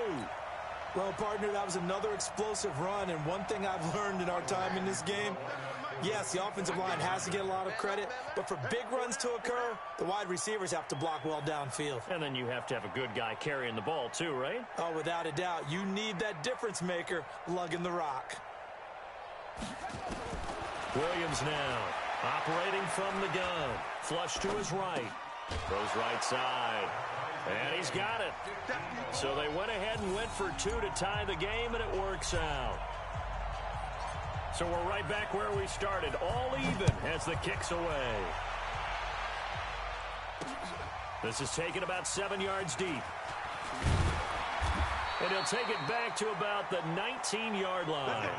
L: Well, partner, that was another explosive run, and one thing I've learned in our time in this game, yes, the offensive line has to get a lot of credit, but for big runs to occur, the wide receivers have to block well downfield.
K: And then you have to have a good guy carrying the ball too, right?
L: Oh, without a doubt. You need that difference maker lugging the rock.
K: Williams now operating from the gun. Flush to his right. Throws right side. And he's got it. So they went ahead and went for 2 to tie the game, and it works out. So we're right back where we started. All even as the kick's away. This is taken about 7 yards deep. And he'll take it back to about the 19-yard line.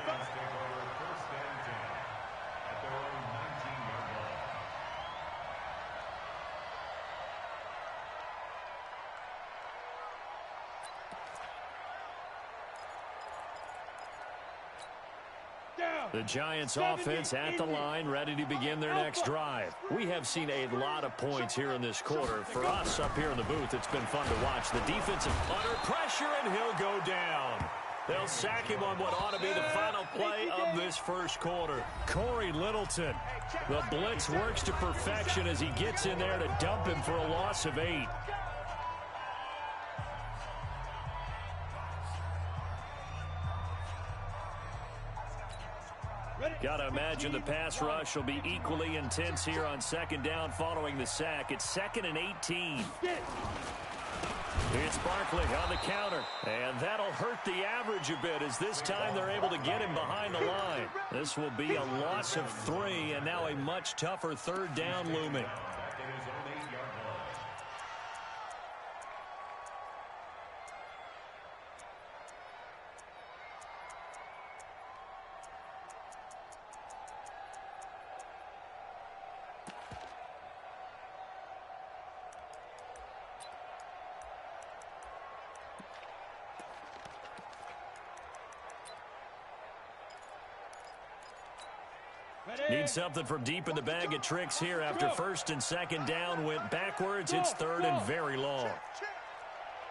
K: The Giants offense at the line, ready to begin their next drive. We have seen a lot of points here in this quarter. For us up here in the booth, it's been fun to watch. The defensive under pressure, and he'll go down. They'll sack him on what ought to be the final play of this first quarter. Corey Littleton. The blitz works to perfection as he gets in there to dump him for a loss of 8. Got to imagine the pass rush will be equally intense here on second down following the sack. It's 2nd and 18. It's Barkley on the counter, and that'll hurt the average a bit as this time they're able to get him behind the line. This will be a loss of 3, and now a much tougher third down looming. Need something from deep in the bag of tricks here after first and second down went backwards. It's third and very long.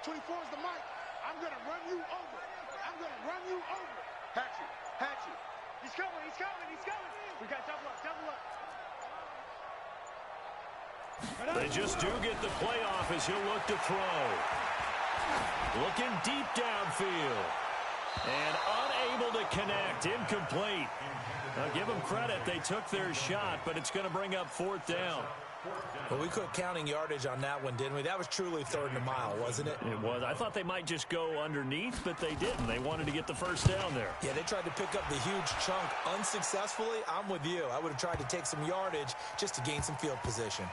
N: 24 is the mic. I'm going to run you over. I'm going to run you over. Hatchet, Hatchet. He's coming, he's coming, he's coming. We got double up, double up.
K: They just do get the playoff as he'll look to throw. Looking deep downfield. And unable to connect. Incomplete. Now, give them credit. They took their shot, but it's going to bring up 4th down.
L: Well, we quit counting yardage on that one, didn't we? That was truly 3rd and a mile, wasn't it?
K: It was. I thought they might just go underneath, but they didn't. They wanted to get the first down there.
L: Yeah, they tried to pick up the huge chunk unsuccessfully. I'm with you. I would have tried to take some yardage just to gain some field position.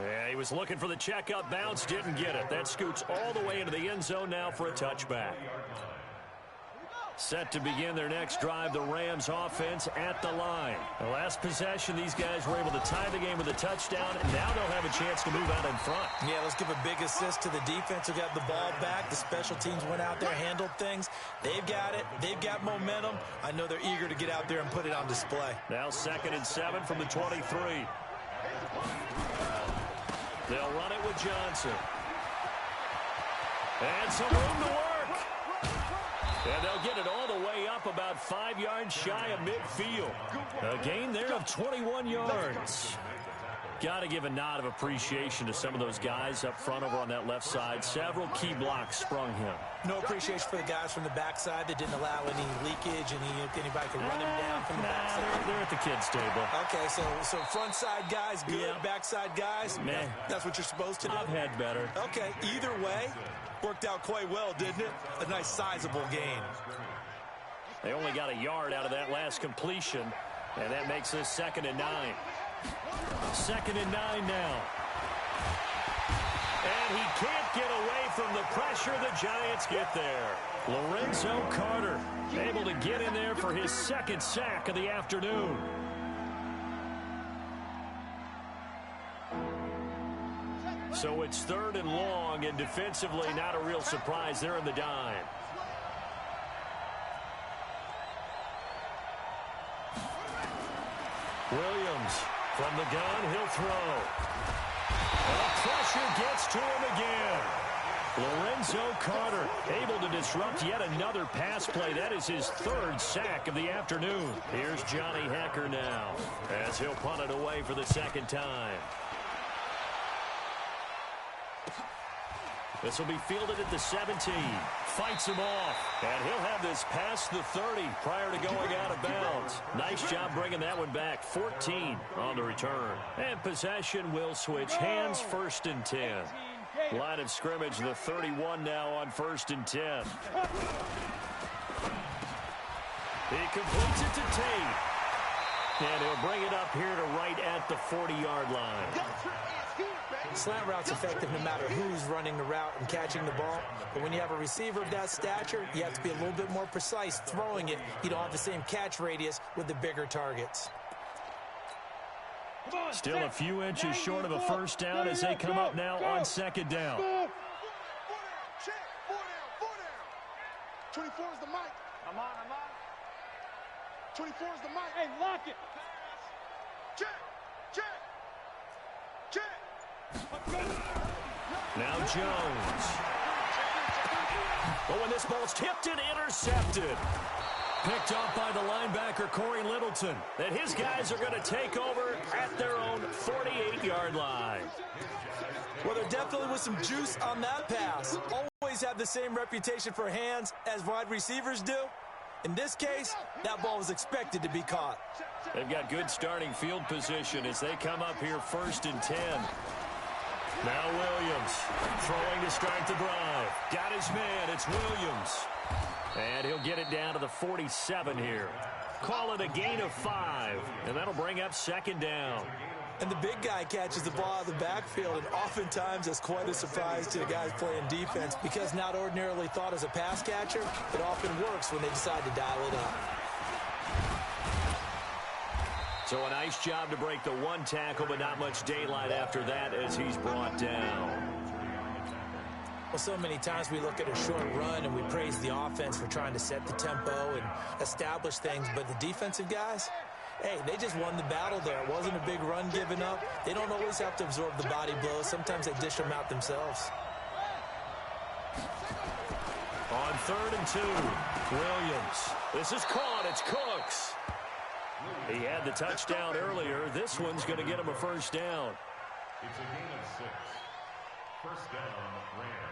K: Yeah, he was looking for the checkup bounce, didn't get it. That scoots all the way into the end zone now for a touchback. Set to begin their next drive, the Rams offense at the line. The last possession, these guys were able to tie the game with a touchdown, and now they'll have a chance to move out in front.
L: Yeah, let's give a big assist to the defense who got the ball back. The special teams went out there, handled things. They've got it. They've got momentum. I know they're eager to get out there and put it on display.
K: Now 2nd and 7 from the 23. They'll run it with Johnson. And some room to work. And they'll get it all the way up about 5 yards shy of midfield. A gain there of 21 yards. Got to give a nod of appreciation to some of those guys up front over on that left side. Several key blocks sprung him.
L: No appreciation for the guys from the backside that didn't allow any leakage and anybody could run him down from the backside.
K: They're at the kids' table.
L: Okay, so front side guys good, yeah. Backside guys,
K: man,
L: that's what you're supposed to do.
K: I've had better.
L: Okay, either way, worked out quite well, didn't it? A nice sizable gain.
K: They only got a yard out of that last completion, and that makes this 2nd and 9. 2nd and 9 now. And he can't get away from the pressure. The Giants get there. Lorenzo Carter able to get in there for his 2nd sack of the afternoon. So it's 3rd and long, and defensively not a real surprise. They're in the dime. Williams from the gun, he'll throw. And pressure gets to him again. Lorenzo Carter able to disrupt yet another pass play. That is his 3rd sack of the afternoon. Here's Johnny Hecker now as he'll punt it away for the 2nd time. This will be fielded at the 17. Fights him off. And he'll have this past the 30 prior to going out of bounds. Nice job bringing that one back. 14 on the return. And possession will switch hands. 1st and 10. Line of scrimmage, the 31 now on 1st and 10. He completes it to Tate. And he'll bring it up here to right at the 40-yard line.
L: Slant route's effective no matter who's running the route and catching the ball. But when you have a receiver of that stature, you have to be a little bit more precise throwing it. You don't have the same catch radius with the bigger targets.
K: Still a few inches short of a first down as they come up now on 2nd down.
N: 24 is the mic. I'm on. 24 is the mic.
C: Hey, lock it.
N: Check.
K: Now Jones. But when this ball's tipped and intercepted. Picked off by the linebacker, Corey Littleton. That his guys are going to take over at their own 48-yard line.
L: Well, there definitely was some juice on that pass. Always have the same reputation for hands as wide receivers do. In this case, that ball was expected to be caught.
K: They've got good starting field position as they come up here 1st and 10. Now Williams throwing to start the drive. Got his man. It's Williams. And he'll get it down to the 47 here. Call it a gain of 5. And that'll bring up 2nd down.
L: And the big guy catches the ball out of the backfield, and oftentimes that's quite a surprise to the guys playing defense because not ordinarily thought as a pass catcher, it often works when they decide to dial it up.
K: So a nice job to break the 1 tackle, but not much daylight after that as he's brought down.
L: Well, so many times we look at a short run and we praise the offense for trying to set the tempo and establish things, but the defensive guys, hey, they just won the battle there. It wasn't a big run given up. They don't always have to absorb the body blows. Sometimes they dish them out themselves.
K: On 3rd and 2, Williams. This is caught. It's Cooks. He had the touchdown earlier. This one's going to get him a 1st down.
M: It's a gain of 6. 1st down, Rams.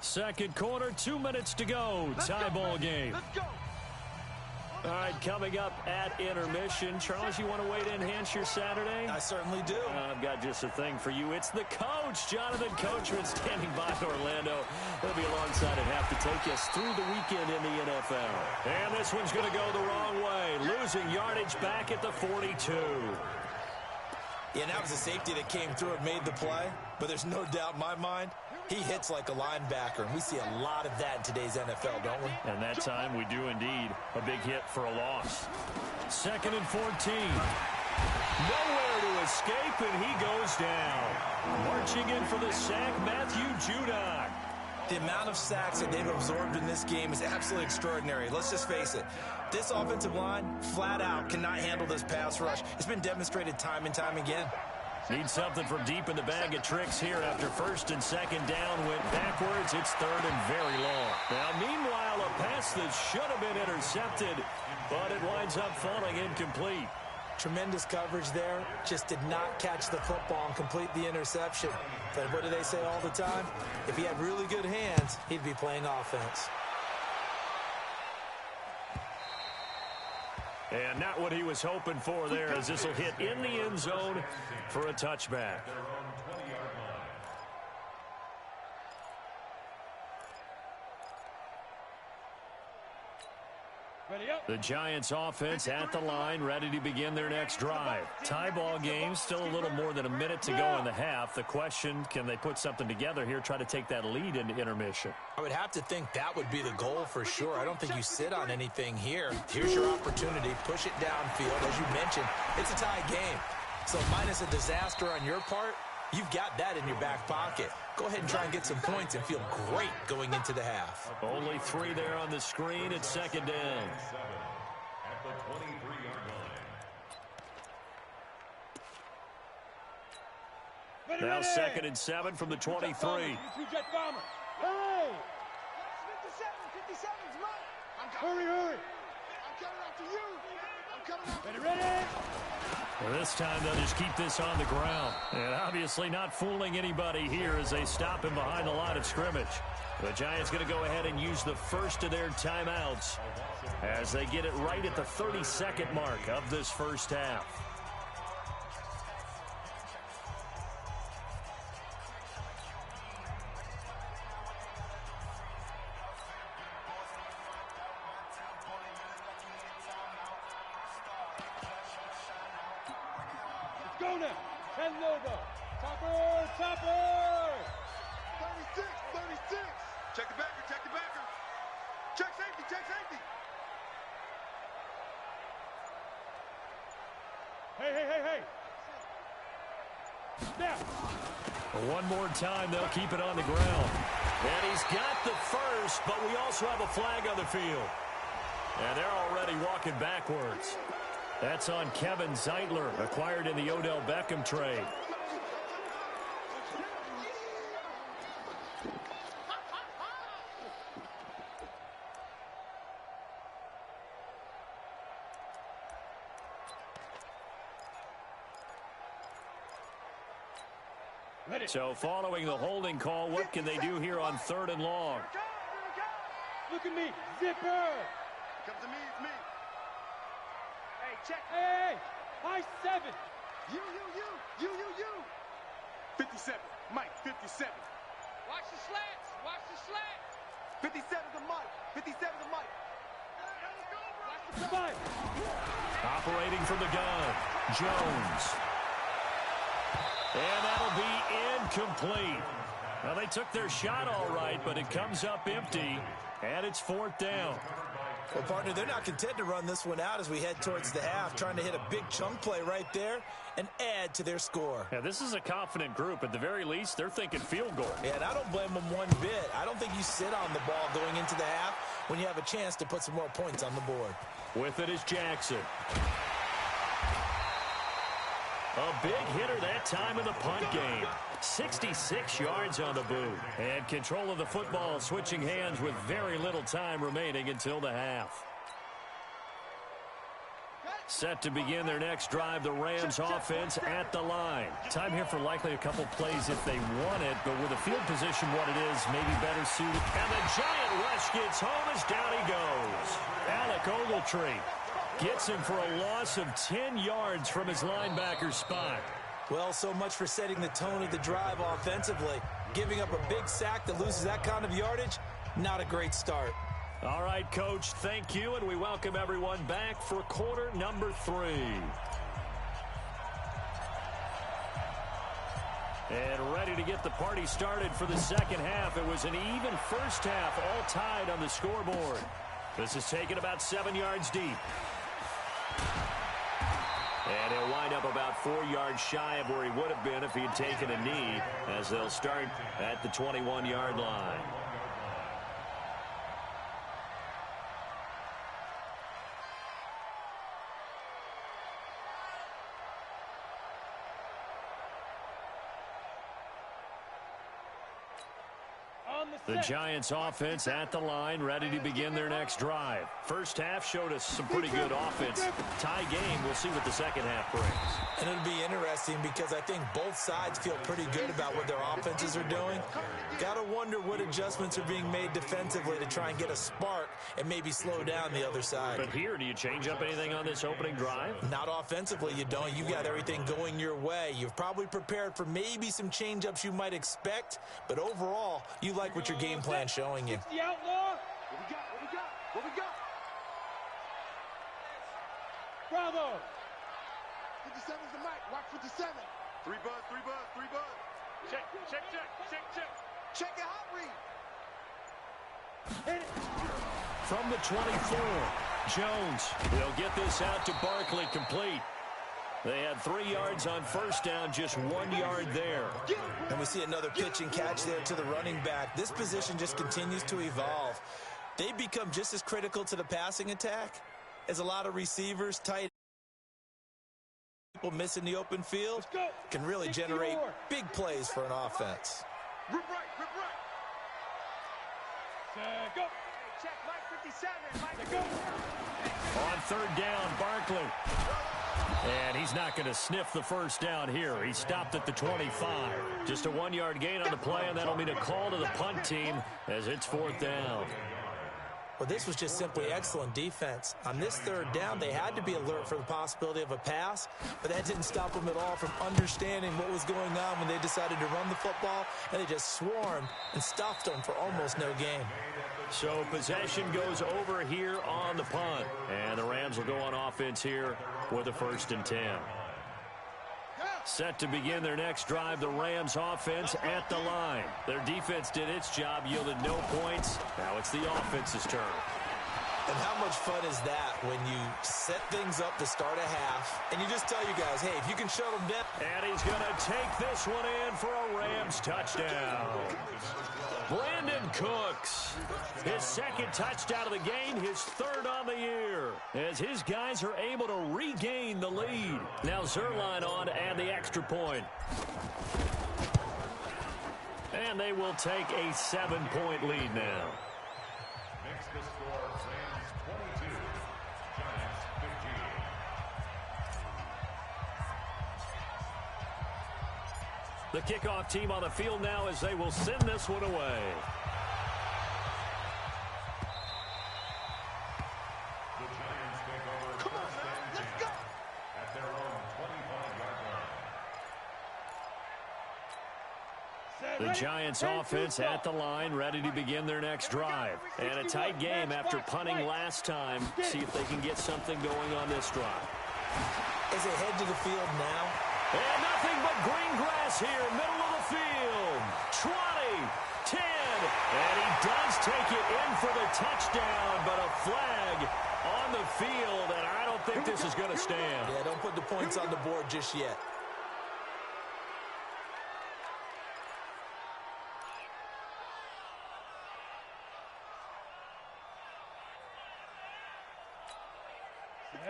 K: 2nd quarter, 2 minutes to go. Tie ball game.
C: Let's go.
K: All right, coming up at intermission. Charles, you want to weigh to enhance your Saturday?
L: I certainly do.
K: I've got just a thing for you. It's the coach, Jonathan Coachman, standing by in Orlando. He'll be alongside at half to take us through the weekend in the NFL. And this one's going to go the wrong way. Losing yardage back at the 42.
L: Yeah, and that was a safety that came through and made the play. But there's no doubt in my mind, he hits like a linebacker. And we see a lot of that in today's NFL, don't we?
K: And that time we do indeed. A big hit for a loss. 2nd and 14. Nowhere to escape, and he goes down. Marching in for the sack, Matthew Judon.
L: The amount of sacks that they've absorbed in this game is absolutely extraordinary. Let's just face it. This offensive line, flat out, cannot handle this pass rush. It's been demonstrated time and time again.
K: Need something from deep in the bag of tricks here after 1st and 2nd down went backwards. It's 3rd and very long. Now, meanwhile, a pass that should have been intercepted, but it winds up falling incomplete.
L: Tremendous coverage there. Just did not catch the football and complete the interception. But what do they say all the time? If he had really good hands, he'd be playing offense.
K: And not what he was hoping for there, as this will hit in the end zone for a touchback. The Giants offense at the line, ready to begin their next drive. Tie ball game, still a little more than a minute to go in the half. The question, can they put something together here, try to take that lead into intermission?
L: I would have to think that would be the goal for sure. I don't think you sit on anything here. Here's your opportunity. Push it downfield. As you mentioned, it's a tie game. So minus a disaster on your part, you've got that in your back pocket. Go ahead and try and get some points and feel great going into the half.
K: Only 3 there on the screen. It's 2nd down.
M: At the 23-yard line.
K: Now 2nd and 7 from the 23.
C: Hey!
N: 57's mine.
C: Hurry!
N: I'm coming after you. I'm coming after you.
C: Ready?
K: Well, this time they'll just keep this on the ground. And obviously not fooling anybody here as they stop him behind the line of scrimmage. The Giants going to go ahead and use the first of their timeouts as they get it right at the 30-second mark of this first half.
C: Go now. 10 logo. Topper.
N: 36. Check the backer. Check safety.
C: Hey. Now.
K: One more time, they'll keep it on the ground. And he's got the first, but we also have a flag on the field. And they're already walking backwards. That's on Kevin Zeitler, acquired in the Odell Beckham trade. So following the holding call, what can they do here on 3rd and long?
C: Look at me, zipper.
N: Come to me, it's me. Hey, check.
C: Hey, high 7.
N: You. 57, Mike, 57.
O: Watch the slants, watch the slants.
N: 57 to Mike, 57 to Mike.
C: Watch the
K: Operating from the gun, Jones. And that'll be incomplete. Well, they took their shot all right, but it comes up empty, and it's 4th down.
L: Well, partner, they're not content to run this one out as we head towards the half, trying to hit a big chunk play right there and add to their score.
K: Yeah, this is a confident group. At the very least, they're thinking field goal.
L: Yeah, and I don't blame them one bit. I don't think you sit on the ball going into the half when you have a chance to put some more points on the board.
K: With it is Jackson. A big hitter that time in the punt game. 66 yards on the boot. And control of the football switching hands with very little time remaining until the half. Set to begin their next drive, the Rams offense at the line. Time here for likely a couple plays if they want it, but with the field position what it is, maybe better suited. And the giant rush gets home as down he goes. Alec Ogletree gets him for a loss of 10 yards from his linebacker spot.
L: Well, so much for setting the tone of the drive offensively. Giving up a big sack that loses that kind of yardage, not a great start.
K: All right, Coach, thank you, and we welcome everyone back for quarter number 3. And ready to get the party started for the second half. It was an even first half, all tied on the scoreboard. This is taken about 7 yards deep. And he'll wind up about 4 yards shy of where he would have been if he had taken a knee, as they'll start at the 21-yard line. The Giants offense at the line, ready to begin their next drive. First half showed us some pretty good offense. Tie game, we'll see what the second half brings.
L: And it'll be interesting because I think both sides feel pretty good about what their offenses are doing. Got to wonder what adjustments are being made defensively to try and get a spark and maybe slow down the other side.
K: But here, do you change up anything on this opening drive?
L: Not offensively, you don't. You got everything going your way. You've probably prepared for maybe some change-ups you might expect, but overall, you like what your game plan showing you.
C: The outlaw.
N: What we got?
C: Bravo.
N: 57's the mic. Watch 57. 3 bud. Check. Check your hot read.
C: Hit it.
K: From the 24, Jones will get this out to Barkley, complete. They had 3 yards on first down, just 1 yard there.
L: And we see another pitch and catch there to the running back. This position just continues to evolve. They become just as critical to the passing attack as a lot of receivers, tight people missing the open field can really generate big plays for an offense.
N: Rip right.
C: Go.
N: Check Mike 57.
C: Go.
K: On third down, Barkley. And he's not going to sniff the first down here. He stopped at the 25. Just a 1 yard gain on the play, and that'll mean a call to the punt team as it's 4th down.
L: Well, this was just simply excellent defense. On this third down, they had to be alert for the possibility of a pass, but that didn't stop them at all from understanding what was going on when they decided to run the football, and they just swarmed and stuffed them for almost no gain.
K: So possession goes over here on the punt, and the Rams will go on offense here with a 1st and 10. Set to begin their next drive, the Rams offense at the line. Their defense did its job, yielded no points. Now it's the offense's turn.
L: And how much fun is that when you set things up to start a half and you just tell you guys, hey, if you can shut them down.
K: And he's going to take this one in for a Rams touchdown. Brandon Cooks, his second touchdown of the game, his third on the year, as his guys are able to regain the lead. Now Zerline on to add the extra point. And they will take a 7-point lead now.
M: Makes the score Rams 22, Giants 15.
K: The kickoff team on the field now as they will send this one away.
M: The Giants take over first and 10 at their own 25-yard line.
K: The Giants offense at the line, ready to begin their next drive. And a tight game after punting last time. See if they can get something going on this drive.
L: As they head to the field now.
K: And nothing but green grass here, middle of the field. 20, 10, and he does take it in for the touchdown, but a flag on the field, and I don't think this is going to stand.
L: Yeah, don't put the points on the board just yet.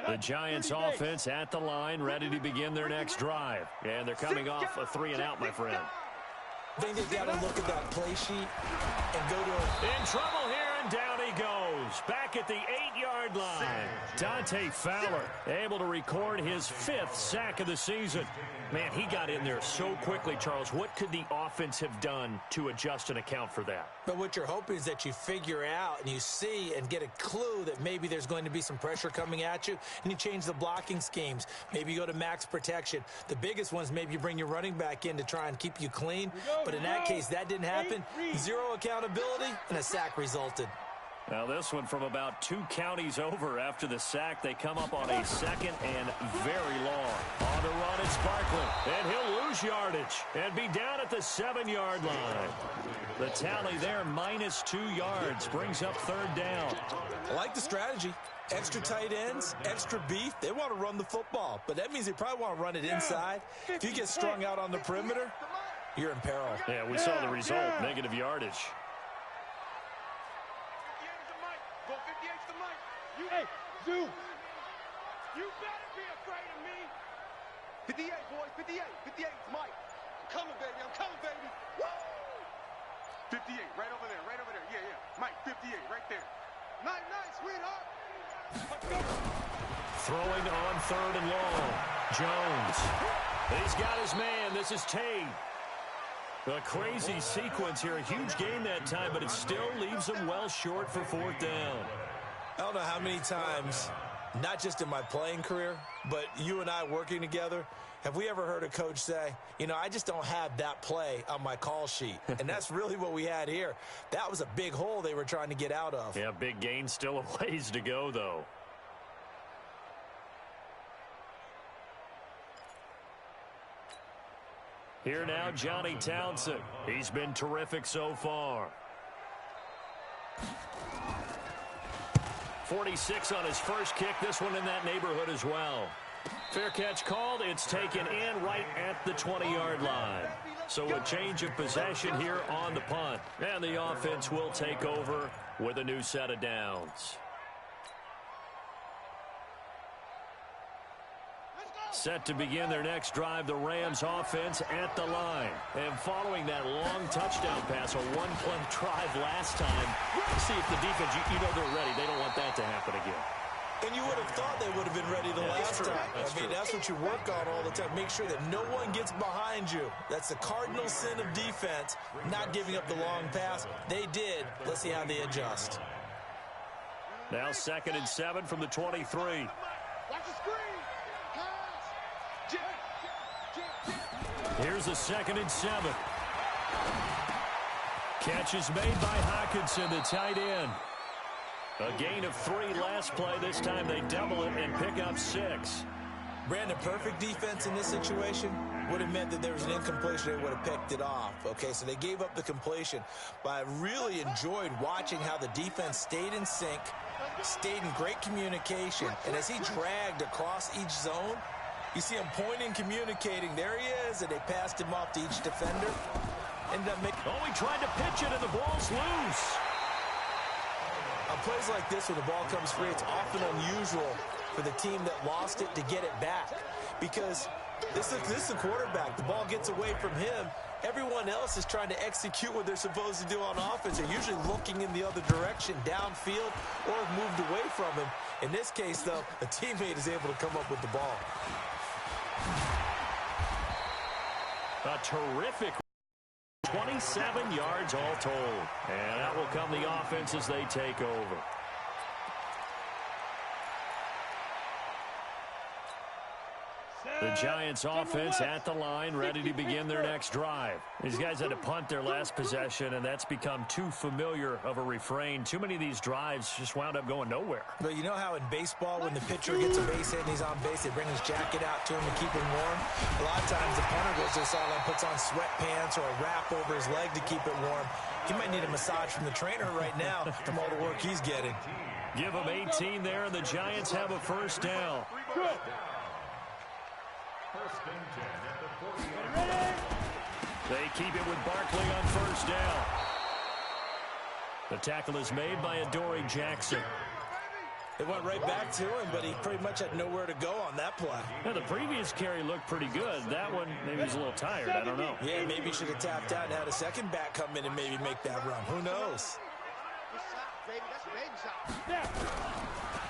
K: The Giants offense at the line, ready to begin their next drive. And they're coming off a 3-and-out, my friend.
L: I think they've got to look at that play sheet and go to
K: In trouble here, and down he goes. Back at the 8-yard line. Dante Fowler able to record his 5th sack of the season. Man, he got in there so quickly, Charles. What could the offense have done to adjust and account for that?
L: But what you're hoping is that you figure out and you see and get a clue that maybe there's going to be some pressure coming at you, and you change the blocking schemes. Maybe you go to max protection. The biggest ones, maybe you bring your running back in to try and keep you clean. But in that case, that didn't happen. 0 accountability, and a sack resulted.
K: Now this one from about 2 counties over after the sack. They come up on a 2nd and very long. On the run, it's Barkley. And he'll lose yardage and be down at the 7-yard line. The tally there, -2 yards, brings up 3rd down.
L: I like the strategy. Extra tight ends, extra beef. They want to run the football, but that means they probably want to run it inside. If you get strung out on the perimeter, you're in peril.
K: Yeah, we saw the result, negative yardage.
C: Hey, Zoo!
N: You better be afraid of me. 58, boys, 58, 58, it's Mike. I'm coming, baby, I'm coming, baby. Woo! 58, right over there, yeah, yeah. Mike, 58, right there. Night, sweetheart.
K: Throwing on 3rd and long. Jones. He's got his man. This is Tate. A crazy sequence here. A huge gain that time, but it still leaves him well short for 4th down.
L: I don't know how many times, not just in my playing career, but you and I working together, have we ever heard a coach say, you know, I just don't have that play on my call sheet. And that's really what we had here. That was a big hole they were trying to get out of.
K: Yeah, big gain, still a ways to go, though. Here now, Johnny Townsend. He's been terrific so far. 46 on his first kick. This one in that neighborhood as well. Fair catch called. It's taken in right at the 20-yard line. So a change of possession here on the punt. And the offense will take over with a new set of downs. Set to begin their next drive, the Rams offense at the line. And following that long touchdown pass, a 1-play drive last time, see if the defense, you know they're ready. They don't want that to happen again.
L: And you would have thought they would have been ready the last time. That's what you work on all the time. Make sure that no one gets behind you. That's the cardinal sin of defense, not giving up the long pass. They did. Let's see how they adjust.
K: Now 2nd and 7 from the 23.
N: Watch the screen.
K: Here's a 2nd and 7. Catch is made by Hockenson, the tight end. A gain of 3 last play. This time they double it and pick up 6.
L: Brandon, perfect defense in this situation. would have meant that there was an incompletion. They would have picked it off. Okay, so they gave up the completion. But I really enjoyed watching how the defense stayed in sync, stayed in great communication. And as he dragged across each zone, you see him pointing, communicating. There he is, and they passed him off to each defender. Ended up making...
K: Oh, he tried to pitch it, and the ball's loose.
L: On plays like this, when the ball comes free, it's often unusual for the team that lost it to get it back. Because this is the quarterback. The ball gets away from him. Everyone else is trying to execute what they're supposed to do on offense. They're usually looking in the other direction, downfield, or have moved away from him. In this case, though, a teammate is able to come up with the ball.
K: A terrific 27 yards all told. And that will come the offense as they take over. The Giants offense at the line, ready to begin their next drive. These guys had to punt their last possession, and that's become too familiar of a refrain. Too many of these drives just wound up going nowhere.
L: But you know how in baseball, when the pitcher gets a base hit and he's on base, they bring his jacket out to him to keep him warm? A lot of times the punter goes to the sideline, puts on sweatpants or a wrap over his leg to keep it warm. He might need a massage from the trainer right now from all the work he's getting.
K: Give him 18 there, and the Giants have a first down.
M: First and 10 at the 40-yard line.
K: They keep it with Barkley on first down. The tackle is made by Adoree Jackson.
L: It went right back to him, but he pretty much had nowhere to go on that play.
K: Now, the previous carry looked pretty good. That one, maybe he's a little tired. I don't know.
L: Yeah, maybe he should have tapped out and had a second back come in and maybe make that run. Who knows?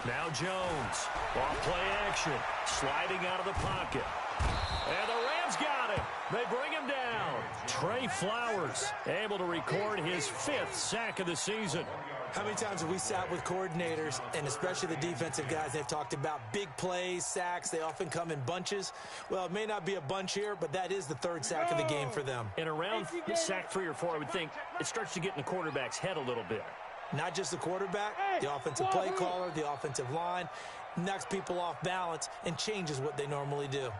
K: Now Jones. Off play action. Sliding out of the pocket. And the Rams got him. They bring him down. Trey Flowers able to record his 5th sack of the season.
L: How many times have we sat with coordinators, and especially the defensive guys, they've talked about big plays, sacks. They often come in bunches. Well, it may not be a bunch here, but that is the 3rd sack of the game for them.
K: And around sack 3 or 4, I would think it starts to get in the quarterback's head a little bit.
L: Not just the quarterback, the offensive play caller, the offensive line, knocks people off balance and changes what they normally do.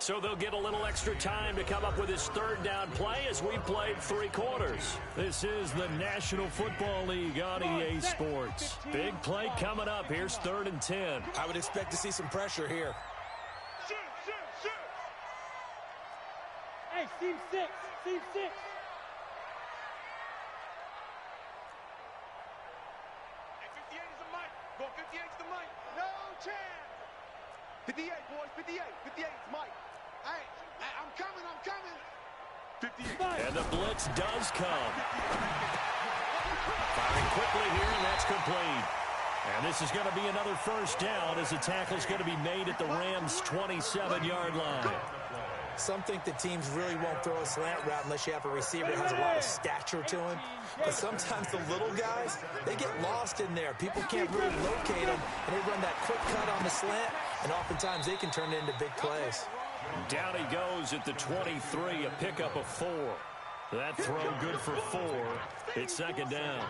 K: So they'll get a little extra time to come up with his 3rd down play as we played 3 quarters. This is the National Football League on EA Sports. Big play coming up. Here's 3rd and 10.
L: I would expect to see some pressure here.
C: Hey, team 6. Team 6. Hey,
N: 58 is the mic. Go 58 is the mic. No chance. 58, boys. 58. 58 is Mike. Hey, I'm coming. 58.
K: And the blitz does come. Firing quickly here, and that's complete. And this is going to be another first down as the tackle's going to be made at the Rams' 27-yard line.
L: Some think that teams really won't throw a slant route unless you have a receiver that has a lot of stature to him. But sometimes the little guys, they get lost in there. People can't really locate them, and they run that quick cut on the slant, and oftentimes they can turn it into big plays.
K: Down he goes at the 23, a pickup of 4. That throw good for 4. It's 2nd down.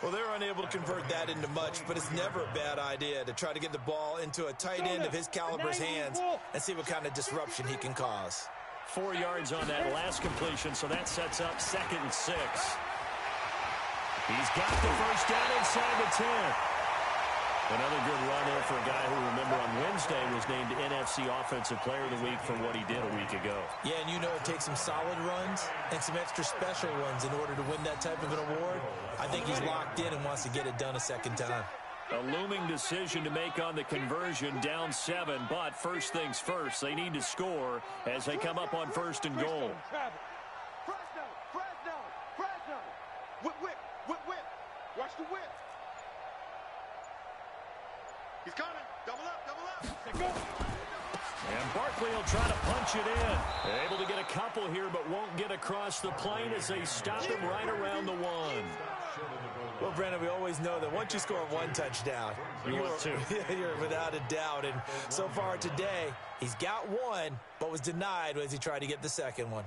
L: Well, they're unable to convert that into much, but it's never a bad idea to try to get the ball into a tight end of his caliber's hands and see what kind of disruption he can cause.
K: 4 yards on that last completion, so that sets up 2nd and 6. He's got the first down inside the 10. Another good run there for a guy who, remember, on Wednesday was named NFC Offensive Player of the Week for what he did a week ago.
L: Yeah, and you know it takes some solid runs and some extra special ones in order to win that type of an award. I think he's locked in and wants to get it done a 2nd time.
K: A looming decision to make on the conversion, down 7, but first things first, they need to score as they come up on 1st and goal.
N: Fresno. Whip. Watch the whip. He's coming. Double up.
K: And Barkley will try to punch it in. Able to get a couple here, but won't get across the plane as they stop him right around the 1.
L: Well, Brandon, we always know that once you score 1 touchdown, you're without a doubt. And so far today, he's got 1, but was denied as he tried to get the 2nd one.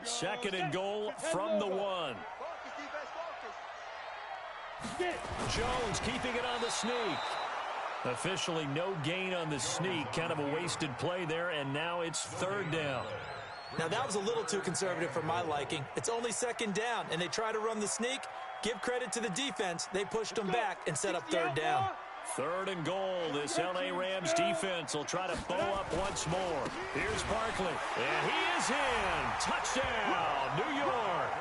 K: Second and goal from the 1. Jones keeping it on the sneak. Officially no gain on the sneak. Kind of a wasted play there, and now it's third down.
L: Now, that was a little too conservative for my liking. It's only second down, and they try to run the sneak. Give credit to the defense. They pushed them back and set up third down.
K: Third and goal. This L.A. Rams defense will try to bow up once more. Here's Barkley, and he is in. Touchdown, New York.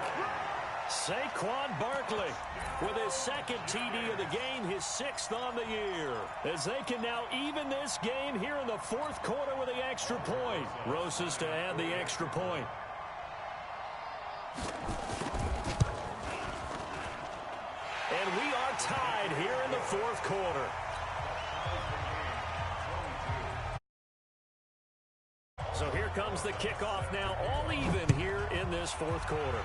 K: Saquon Barkley with his second TD of the game, his 6th on the year. As they can now even this game here in the fourth quarter with the extra point. Rosas to add the extra point. And we are tied here in the fourth quarter. So here comes the kickoff now, all even here in this fourth quarter.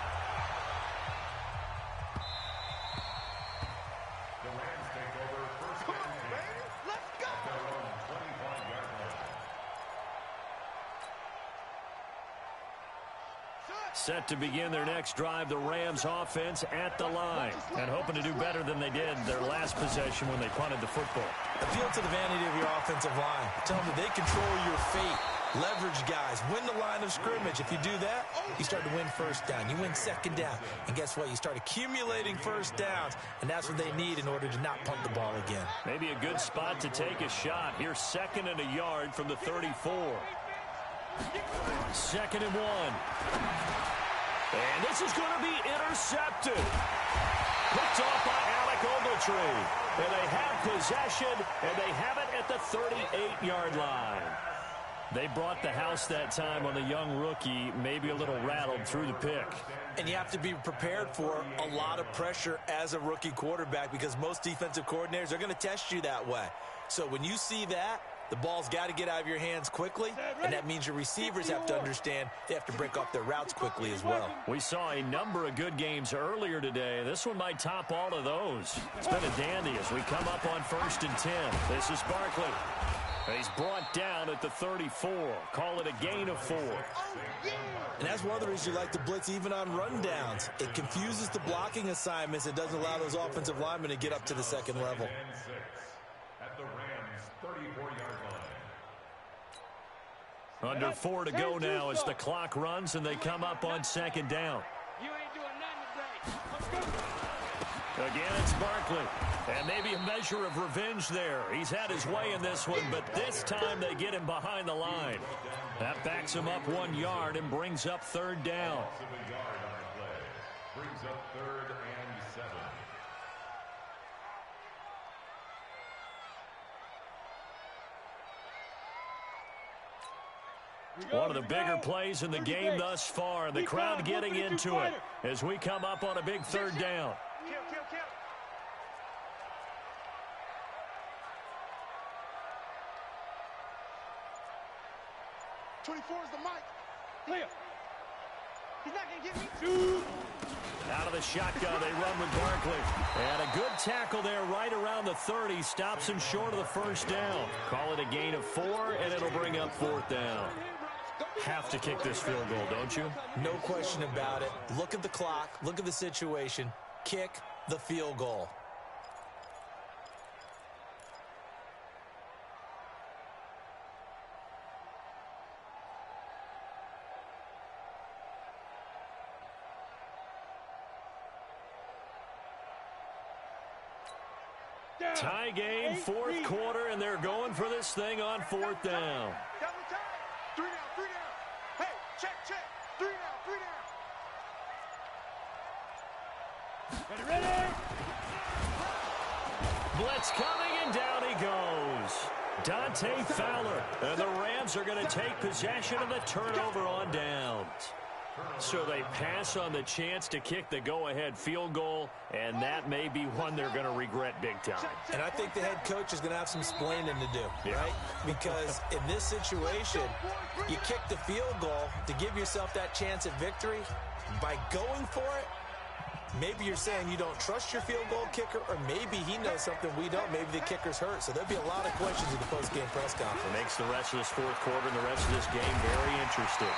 K: Set to begin their next drive, the Rams offense at the line. And hoping to do better than they did their last possession when they punted the football.
L: Appeal to the vanity of your offensive line. Tell them that they control your fate. Leverage guys. Win the line of scrimmage. If you do that, you start to win first down. You win second down. And guess what? You start accumulating first downs. And that's what they need in order to not punt the ball again.
K: Maybe a good spot to take a shot. Here's 2nd and a yard from the 34. 2nd and 1. And this is going to be intercepted. Picked off by Alec Ogletree. And they have possession, and they have it at the 38-yard line. They brought the house that time on the young rookie, maybe a little rattled through the pick.
L: And you have to be prepared for a lot of pressure as a rookie quarterback because most defensive coordinators are going to test you that way. So when you see that, the ball's got to get out of your hands quickly, and that means your receivers have to understand they have to break off their routes quickly as well.
K: We saw a number of good games earlier today. This one might top all of those. It's been a dandy as we come up on 1st and 10. This is Barkley. He's brought down at the 34. Call it a gain of 4.
L: And that's one of the reasons you like to blitz even on rundowns. It confuses the blocking assignments. It doesn't allow those offensive linemen to get up to the second level.
M: At the Rams' 34-yard line.
K: Under 4 to go now as the clock runs and they come up on 2nd down.
O: You ain't doing nothing today.
K: Again, it's Barkley. And maybe a measure of revenge there. He's had his way in this one, but this time they get him behind the line. That backs him up 1 yard and brings up 3rd down.
M: Brings up 3rd and 7.
K: One of the bigger plays in the game thus far. The crowd getting into it as we come up on a big 3rd down.
N: Kill. 24 is the mic.
O: Clear.
N: He's not going to get me.
K: Out of the shotgun, they run with Barkley. And a good tackle there right around the 30. Stops him short of the 1st down. Call it a gain of 4, and it'll bring up 4th down. Have to kick this field goal, don't you?
L: No question about it. Look at the clock. Look at the situation. Kick the field goal.
K: Tie game, 4th quarter, and they're going for this thing on 4th down.
N: Double time. 3 down. Hey, check. 3 down.
O: Ready.
K: Blitz coming, and down he goes. Dante Fowler. And the Rams are going to take possession of the turnover on downs. So they pass on the chance to kick the go-ahead field goal, and that may be one they're going to regret big time.
L: And I think the head coach is going to have some explaining to do, right? Because in this situation, you kick the field goal to give yourself that chance at victory. By going for it, maybe you're saying you don't trust your field goal kicker, or maybe he knows something we don't. Maybe the kicker's hurt. So there'll be a lot of questions in the post-game press conference.
K: It makes the rest of this 4th quarter and the rest of this game very interesting.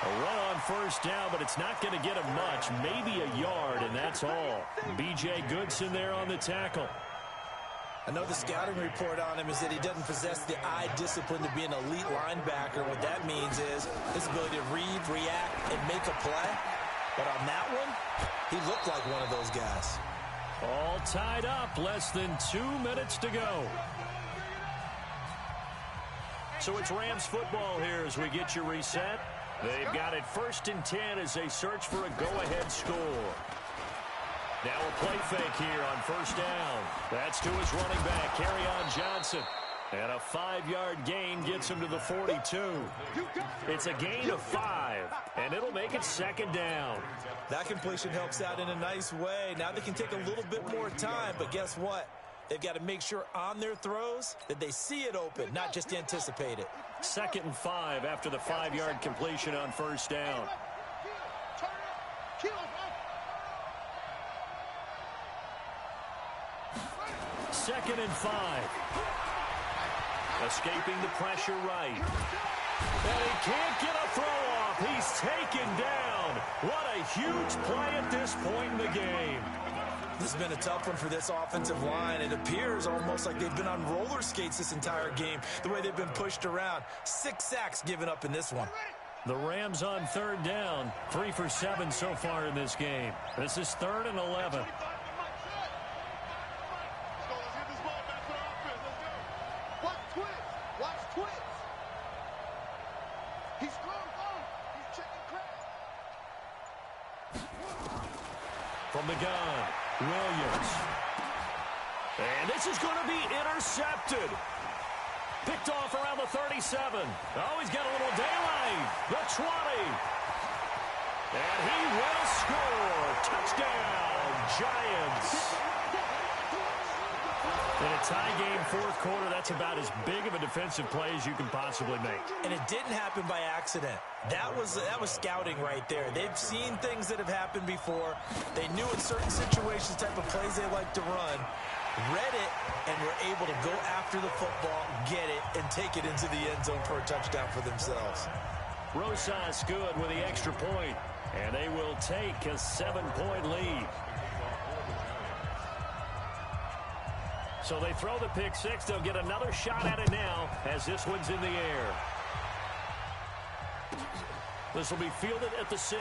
K: A run on first down, but it's not going to get him much. Maybe a yard, and that's all. B.J. Goodson there on the tackle.
L: I know the scouting report on him is that he doesn't possess the eye discipline to be an elite linebacker. What that means is his ability to read, react, and make a play. But on that one, he looked like one of those guys.
K: All tied up, less than 2 minutes to go. So it's Rams football here as we get you reset. They've got it 1st and 10 as they search for a go-ahead score. Now a play fake here on first down. That's to his running back, Kerryon Johnson. And a 5-yard gain gets him to the 42. It's a gain of 5, and it'll make it 2nd down.
L: That completion helps out in a nice way. Now they can take a little bit more time, but guess what? They've got to make sure on their throws that they see it open, not just anticipate it.
K: 2nd and 5 after the 5-yard completion on first down. 2nd and 5. Escaping the pressure right. And he can't get a throw off. He's taken down. What a huge play at this point in the game.
L: This has been a tough one for this offensive line. It appears almost like they've been on roller skates this entire game, the way they've been pushed around. 6 sacks given up in this one.
K: The Rams on 3rd down. 3 for 7 so far in this game. This is 3rd and 11. From the gun, Williams. And this is going to be intercepted. Picked off around the 37. Oh, he's got a little daylight. The 20. And he will score. Touchdown, Giants. In a tie game, 4th quarter, that's about as big of a defensive play as you can possibly make.
L: And it didn't happen by accident. That was scouting right there. They've seen things that have happened before. They knew in certain situations the type of plays they like to run, read it, and were able to go after the football, get it, and take it into the end zone for a touchdown for themselves.
K: Rosas good with the extra point, and they will take a 7-point lead. So they throw the pick six. They'll get another shot at it now as this one's in the air. This will be fielded at the 6.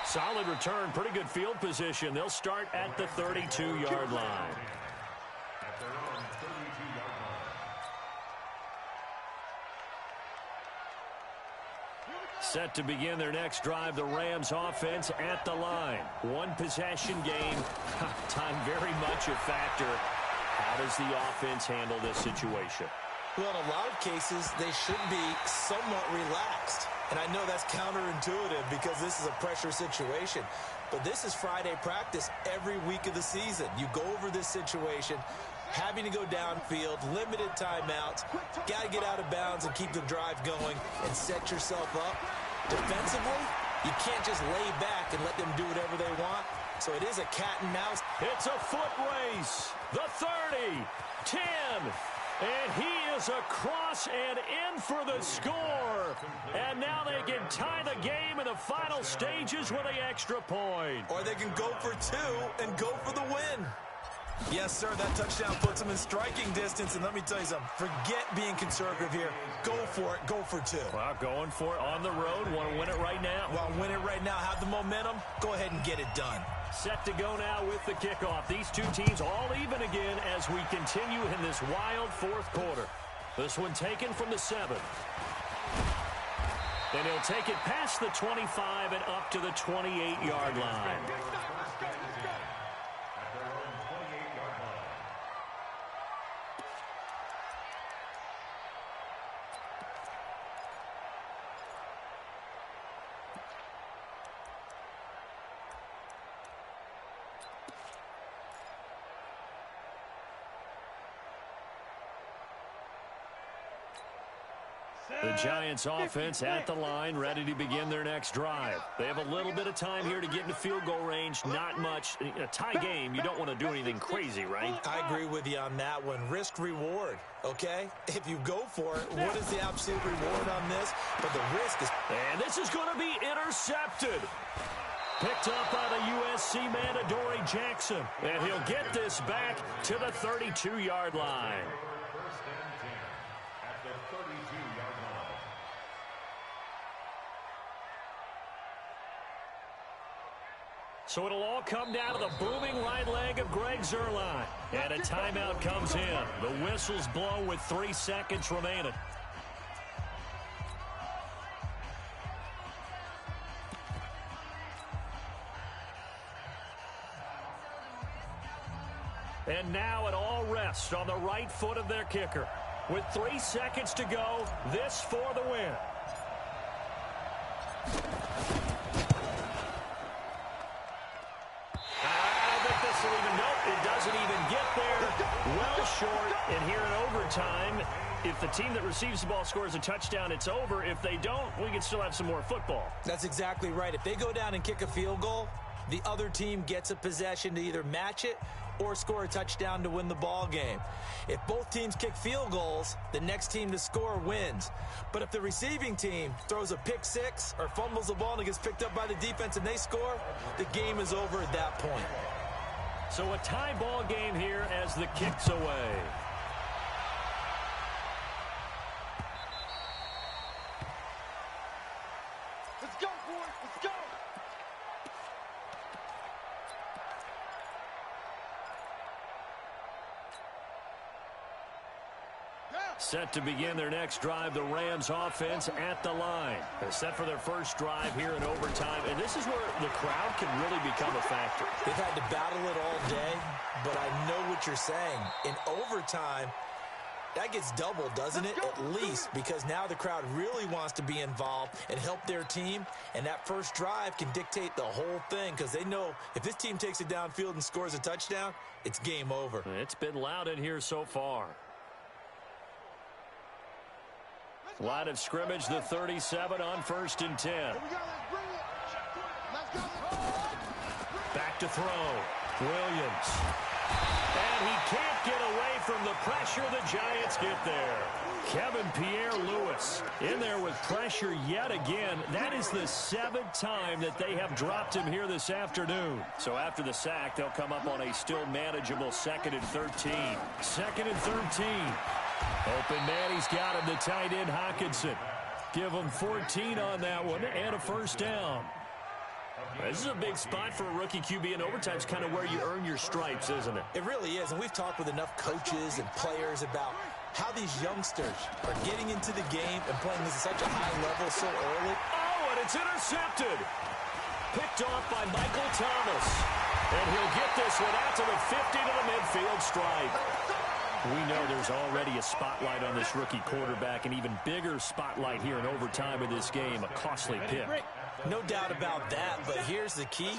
K: Solid return, pretty good field position. They'll start at the 32-yard line. Set to begin their next drive, the Rams offense at the line. One possession game. Time very much a factor. How does the offense handle this situation?
L: Well, in a lot of cases, they should be somewhat relaxed. And I know that's counterintuitive because this is a pressure situation. But this is Friday practice every week of the season. You go over this situation, having to go downfield, limited timeouts, got to get out of bounds and keep the drive going and set yourself up. Defensively, you can't just lay back and let them do whatever they want. So it is a cat and mouse.
K: It's a foot race. The 30, 10, and he is across and in for the score. And now they can tie the game in the final stages with an extra point.
L: Or they can go for 2 and go for the win. Yes, sir, that touchdown puts them in striking distance. And let me tell you something, forget being conservative here. Go for it. Go for 2.
K: Well, going for it on the road. Want to win it right now?
L: Well, win it right now. Have the momentum. Go ahead and get it done.
K: Set to go now with the kickoff. These two teams all even again as we continue in this wild 4th quarter. This one taken from the 7. And he'll take it past the 25 and up to the 28-yard line. The Giants offense at the line, ready to begin their next drive. They have a little bit of time here to get into field goal range, not much. In a tie game, you don't want to do anything crazy, right?
L: I agree with you on that one. Risk-reward, okay? If you go for it, what is the absolute reward on this? But the risk is...
K: And this is going to be intercepted. Picked up by the USC man, Adoree Jackson. And he'll get this back to the 32-yard line.
M: First and 10 at the 32-yard line.
K: So it'll all come down to the booming right leg of Greg Zuerlein. And a timeout comes in. The whistle's blown with 3 seconds remaining. And now it all rests on the right foot of their kicker. With 3 seconds to go, this for the win. I think this will even, nope, it doesn't even get there. Well short, and here in overtime, if the team that receives the ball scores a touchdown, it's over. If they don't, we can still have some more football.
L: That's exactly right. If they go down and kick a field goal, the other team gets a possession to either match it or score a touchdown to win the ball game. If both teams kick field goals, the next team to score wins. But if the receiving team throws a pick six or fumbles the ball and it gets picked up by the defense and they score, the game is over at that point.
K: So a tie ball game here as the kick's away.
N: Let's go, boys. Let's go.
K: Set to begin their next drive, the Rams offense at the line. They're set for their first drive here in overtime, and this is where the crowd can really become a factor.
L: They've had to battle it all day, but I know what you're saying. In overtime, that gets doubled, doesn't it? At least, because now the crowd really wants to be involved and help their team, and that first drive can dictate the whole thing because they know if this team takes it downfield and scores a touchdown, it's game over.
K: It's been loud in here so far. Line of scrimmage, the 37 on 1st and 10. Back to throw. Williams. And he can't get away from the pressure. The Giants get there. Kevin Pierre-Louis in there with pressure yet again. That is the 7th time that they have dropped him here this afternoon. So after the sack, they'll come up on a still manageable 2nd and 13. 2nd and 13. Open man, he's got him, the tight end Hockenson. Give him 14 on that one and a first down. This is a big spot for a rookie QB, and overtime's kind of where you earn your stripes, isn't it?
L: It really is, and we've talked with enough coaches and players about how these youngsters are getting into the game and playing this at such a high level so early.
K: Oh, and it's intercepted. Picked off by Michael Thomas. And he'll get this one out to the 50 to the midfield stripe. We know there's already a spotlight on this rookie quarterback, an even bigger spotlight here in overtime of this game, a costly pick.
L: No doubt about that, but here's the key.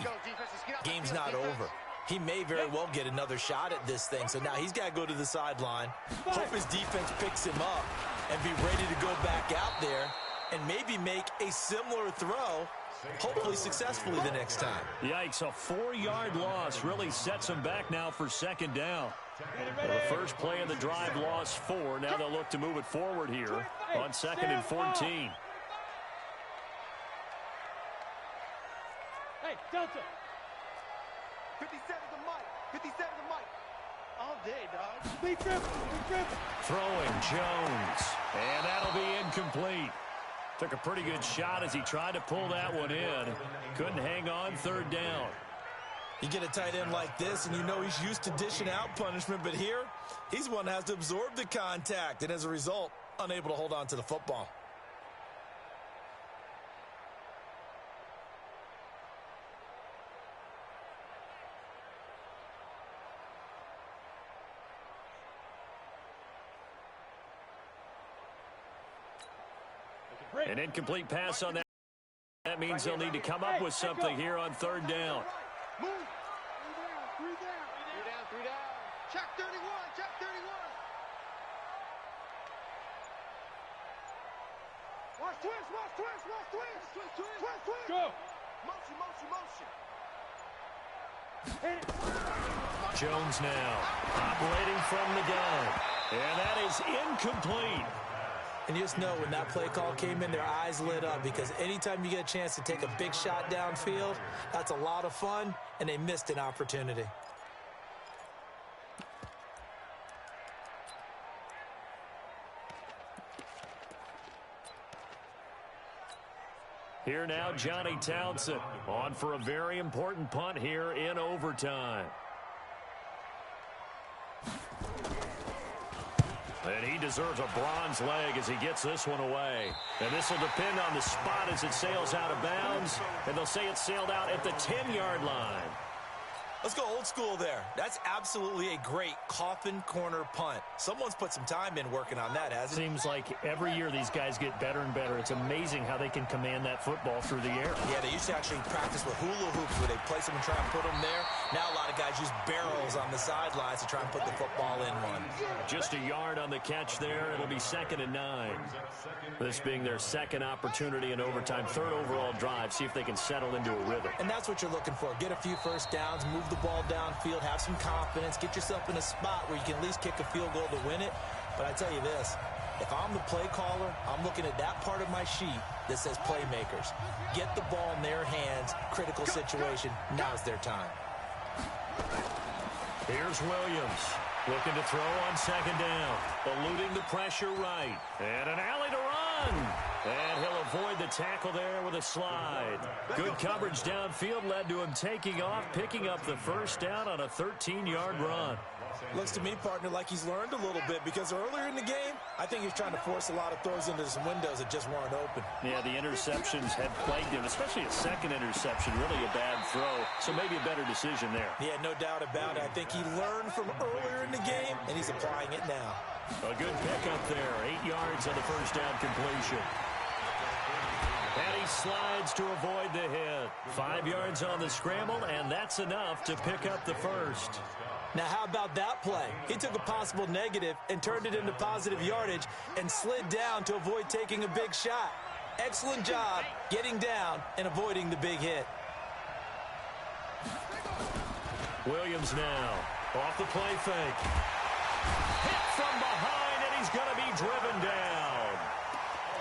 L: Game's not over. He may very well get another shot at this thing, so now he's got to go to the sideline, hope his defense picks him up, and be ready to go back out there and maybe make a similar throw, hopefully successfully the next time.
K: Yikes, a 4-yard loss really sets him back now for 2nd down. Well, the first play of the drive lost 4. Now they'll look to move it forward here on 2nd and 14.
C: Hey, Delta.
N: 57 to Mike. 57 to Mike. All day, dog.
C: Be triple.
K: Throwing Jones. And that'll be incomplete. Took a pretty good shot as he tried to pull that one in. Couldn't hang on 3rd down.
L: You get a tight end like this, and you know he's used to dishing out punishment, but here, he's one that has to absorb the contact, and as a result, unable to hold on to the football.
K: An incomplete pass on that. That means they'll need to come up with something here on 3rd down.
N: Move. 3 down. Check 31.
C: Go.
K: Jones now operating from the gun. And that is incomplete.
L: And you just know when that play call came in, their eyes lit up because anytime you get a chance to take a big shot downfield, that's a lot of fun, and they missed an opportunity.
K: Here now, Johnny Townsend on for a very important punt here in overtime. And he deserves a bronze leg as he gets this one away. And this will depend on the spot as it sails out of bounds. And they'll say it sailed out at the 10-yard line.
L: Let's go old school there. That's absolutely a great coffin corner punt. Someone's put some time in working on that, hasn't it?
K: Seems like every year these guys get better and better. It's amazing how they can command that football through the air.
L: Yeah, they used to actually practice with hula hoops where they place them and try and put them there. Now a lot of guys use barrels on the sidelines to try and put the football in one.
K: Just a yard on the catch there. It'll be 2nd and 9. This being their second opportunity in overtime, third overall drive. See if they can settle into a rhythm.
L: And that's what you're looking for. Get a few first downs, move the ball downfield, have some confidence, get yourself in a spot where you can at least kick a field goal to win it. But I tell you this, if I'm the play caller, I'm looking at that part of my sheet that says playmakers. Get the ball in their hands, critical situation, now's their time.
K: Here's Williams, looking to throw on 2nd down, eluding the pressure right, and an alley to run. And he'll avoid the tackle there with a slide. Good coverage downfield led to him taking off, picking up the first down on a 13-yard run.
L: Looks to me, partner, like he's learned a little bit because earlier in the game, I think he's trying to force a lot of throws into some windows that just weren't open.
K: Yeah, the interceptions had plagued him, especially a second interception, really a bad throw. So maybe a better decision there.
L: Yeah, no doubt about it. I think he learned from earlier in the game, and he's applying it now.
K: A good pickup there, 8 yards on the first down completion. And he slides to avoid the hit. 5 yards on the scramble, and that's enough to pick up the first.
L: Now, how about that play? He took a possible negative and turned it into positive yardage and slid down to avoid taking a big shot. Excellent job getting down and avoiding the big hit.
K: Williams now off the play fake. Hit from behind, and he's going to be driven down.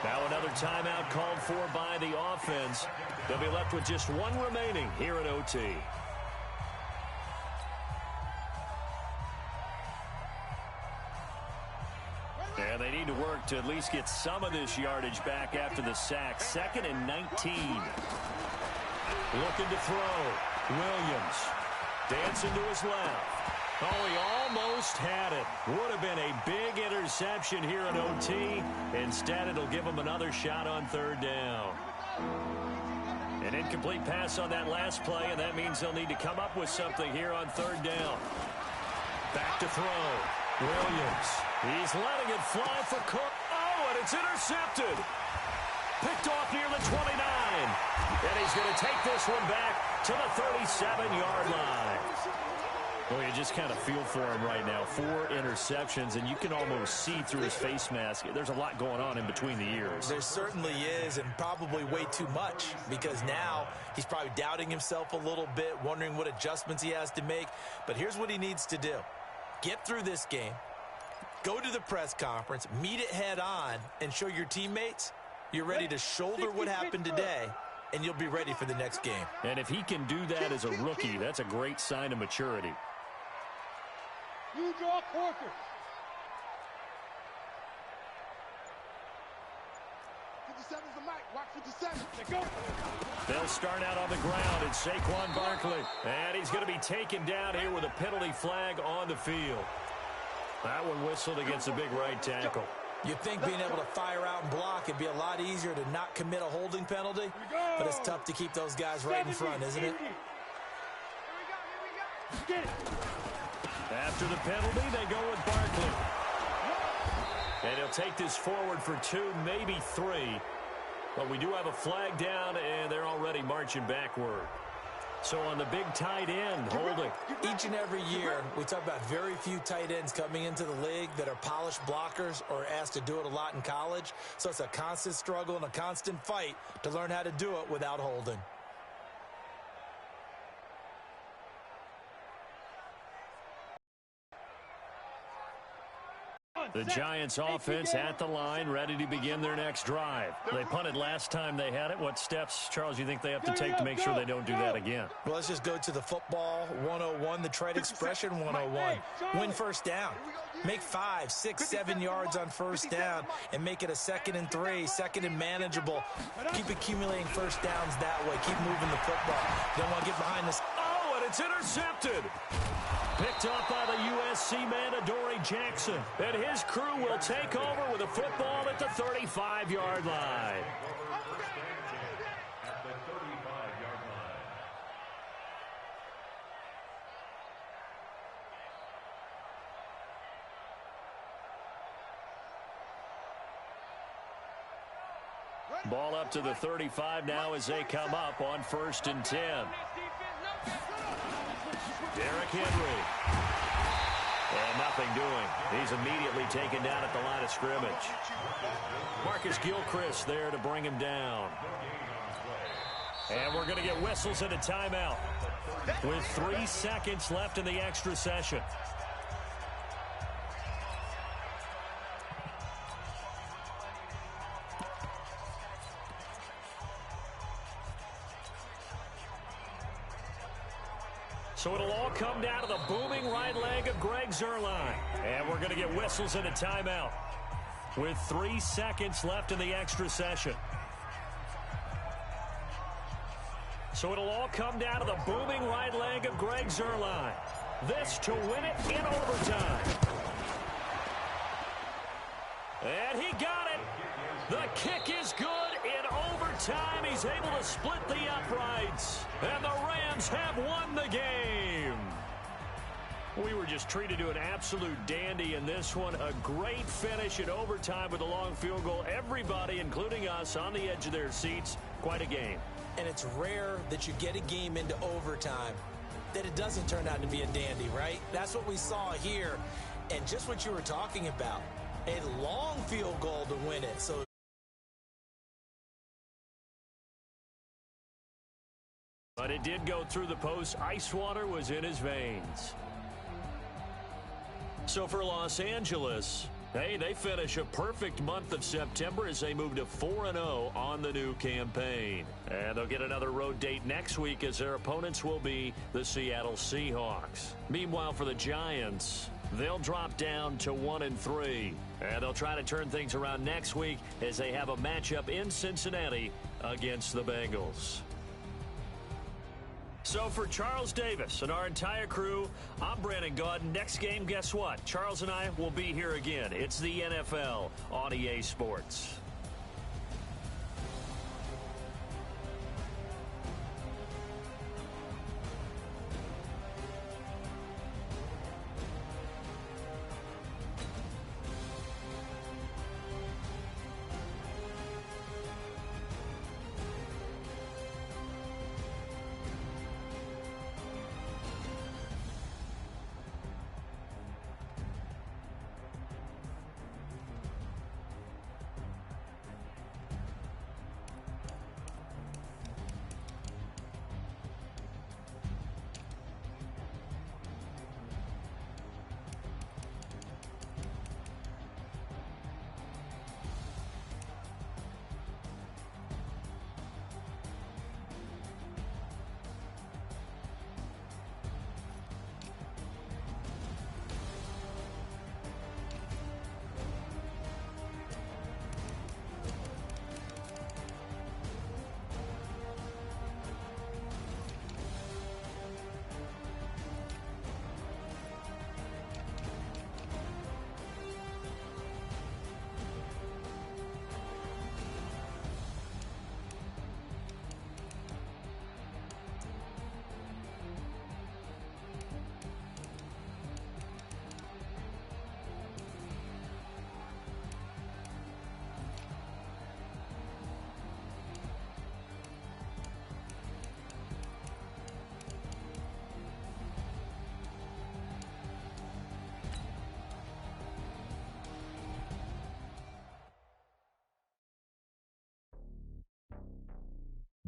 K: Now another timeout called for by the offense. They'll be left with just one remaining here at OT. And they need to work to at least get some of this yardage back after the sack. 2nd and 19. Looking to throw. Williams dancing to his left. Oh, he almost had it. Would have been a big interception here at OT. Instead, it'll give him another shot on 3rd down. An incomplete pass on that last play, and that means they'll need to come up with something here on 3rd down. Back to throw. Williams. He's letting it fly for Cook. Oh, and it's intercepted. Picked off near the 29. And he's going to take this one back to the 37-yard line. Well, you just kind of feel for him right now. 4 interceptions, and you can almost see through his face mask. There's a lot going on in between the ears.
L: There certainly is, and probably way too much, because now he's probably doubting himself a little bit, wondering what adjustments he has to make. But here's what he needs to do. Get through this game, go to the press conference, meet it head on, and show your teammates you're ready to shoulder what happened today, and you'll be ready for the next game.
K: And if he can do that as a rookie, that's a great sign of maturity.
C: You draw quarters.
K: They'll start out on the ground. It's Saquon Barkley. And he's going to be taken down here with a penalty flag on the field. That one whistled against a big right tackle.
L: You'd think being able to fire out and block would be a lot easier to not commit a holding penalty, but it's tough to keep those guys right in front, isn't it?
K: After the penalty, they go with Barkley. And he'll take this forward for 2, maybe 3. But we do have a flag down, and they're already marching backward. So on the big tight end, holding.
L: Each and every year, we talk about very few tight ends coming into the league that are polished blockers or asked to do it a lot in college. So it's a constant struggle and a constant fight to learn how to do it without holding.
K: The Giants offense at the line, ready to begin their next drive. They punted last time they had it. What steps, Charles, you think they have to take to make sure they don't do that again?
L: Well, let's just go to the football 101, the trade expression 101. Win first down. Make 5, 6, 7 yards on first down and make it a 2nd and 3, 2nd and manageable. Keep accumulating first downs that way. Keep moving the football. Don't want to get behind this.
K: Oh, and it's intercepted. Picked up by the USC man, Adoree Jackson. And his crew will take over with a football at the 35-yard line.
M: At the 35-yard line.
K: Ball up to the 35 now as they come up on 1st and 10. Derrick Henry. And nothing doing. He's immediately taken down at the line of scrimmage. Marcus Gilchrist there to bring him down. And we're going to get whistles and a timeout with 3 seconds left in the extra session. So it'll all come down to the booming right leg of Greg Zuerlein. And we're going to get whistles and a timeout with 3 seconds left in the extra session. So it'll all come down to the booming right leg of Greg Zuerlein. This to win it in overtime. And he got it. The kick is good. In overtime, he's able to split the uprights. And the Rams have won the game. We were just treated to an absolute dandy in this one. A great finish in overtime with a long field goal. Everybody, including us, on the edge of their seats. Quite a game.
L: And it's rare that you get a game into overtime that it doesn't turn out to be a dandy, right? That's what we saw here. And just what you were talking about, a long field goal to win it. So
K: but it did go through the post. Ice water was in his veins. So for Los Angeles, hey, they finish a perfect month of September as they move to 4-0 on the new campaign. And they'll get another road date next week as their opponents will be the Seattle Seahawks. Meanwhile, for the Giants, they'll drop down to 1-3. And they'll try to turn things around next week as they have a matchup in Cincinnati against the Bengals. So for Charles Davis and our entire crew, I'm Brandon Gaudin. Next game, guess what? Charles and I will be here again. It's the NFL on EA Sports.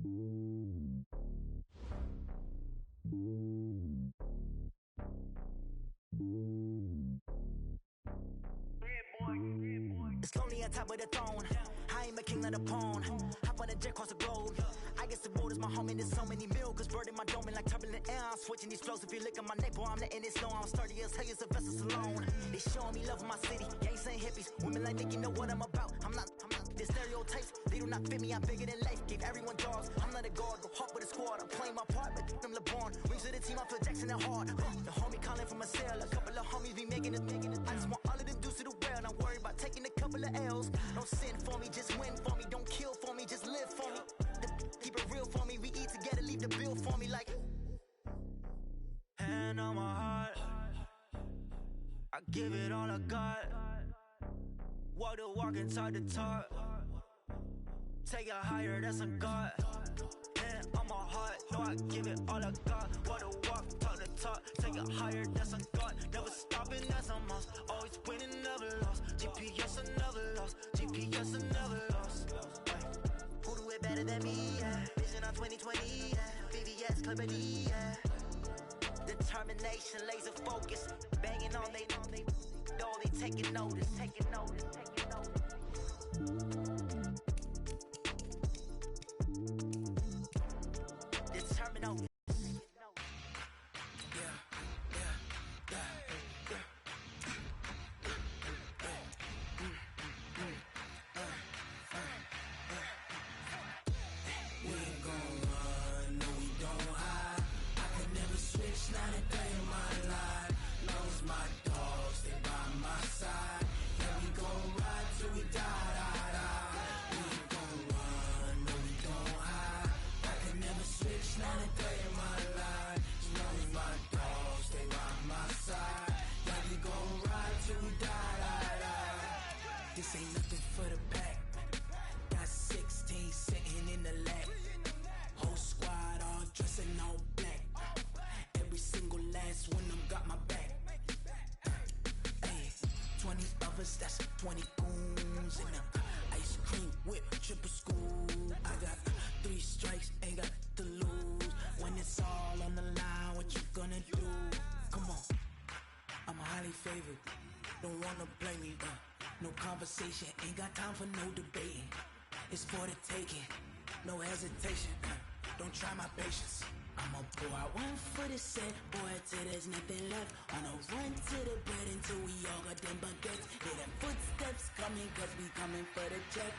F: It's lonely on top of the throne. I ain't a king of the pawn. Hop on a jet across the globe. I guess the road is my home and there's so many miracles burning my dome like turbulent air. I'm switching these flows. If you look at my neck, boy, I'm letting it slow. I'm sturdy as hell as Sylvester Stallone. They showing me love in my city. Gangsta and hippies. Women like Nick, you know what I'm about. I'm not the stereotypes. They do not fit me. I'm bigger than life. Gave everyone jaws. I'm not a guard. Go hard with a squad. I'm playing my part, but I'm LeBron. Wings of the team. I feel Jackson and hard. The homie calling from a cell. A couple of homies be making it. I just want all of them dudes to the well. Not worry about taking a couple of L's. Don't sin for me, just win for me. Don't kill for me, just live for me. Keep it real for me. We eat together, leave the bill for me like. Hand on my heart, I give it all I got. Walk the walk and talk the talk. Take it higher, that's a God. Hand on my heart, no, I give it all I got. Walk the walk, talk the talk. Take it higher, that's a God. Never stopping, that's a must. Always winning, never lost. GPS, I never lost. GPS, I never lost. Who do it better than me? Yeah. Vision on 2020. Yeah. VVS, Clarity. Yeah. Determination, laser focus. Banging on they taking notice. Determination.
P: Not a day in my life. Knows my dogs, they by my side. Yeah, we gon' ride till we die. We ain't gon' run, no, we gon' hide. I can never switch, not a day in my life. Knows my dogs, they by my side. Yeah, we gon' ride till we die. This ain't nothing for the pack. Got 16 sitting in the lap. Whole squad all dressing all black. Every single last one of them got my back. Hey, 20 of us, that's 20 goons. And ice cream whip, triple scoop. I got 3 strikes, ain't got to lose. When it's all on the line, what you gonna do? Come on, I'm highly favored. Don't wanna blame me, no conversation, ain't got time for no debating. It's for the taking, no hesitation. Don't try my patience. I'ma pour out one for the set, boy, till there's nothing left. On a run to the bread until we all got them baguettes. Hear them footsteps coming, cause we coming for the check.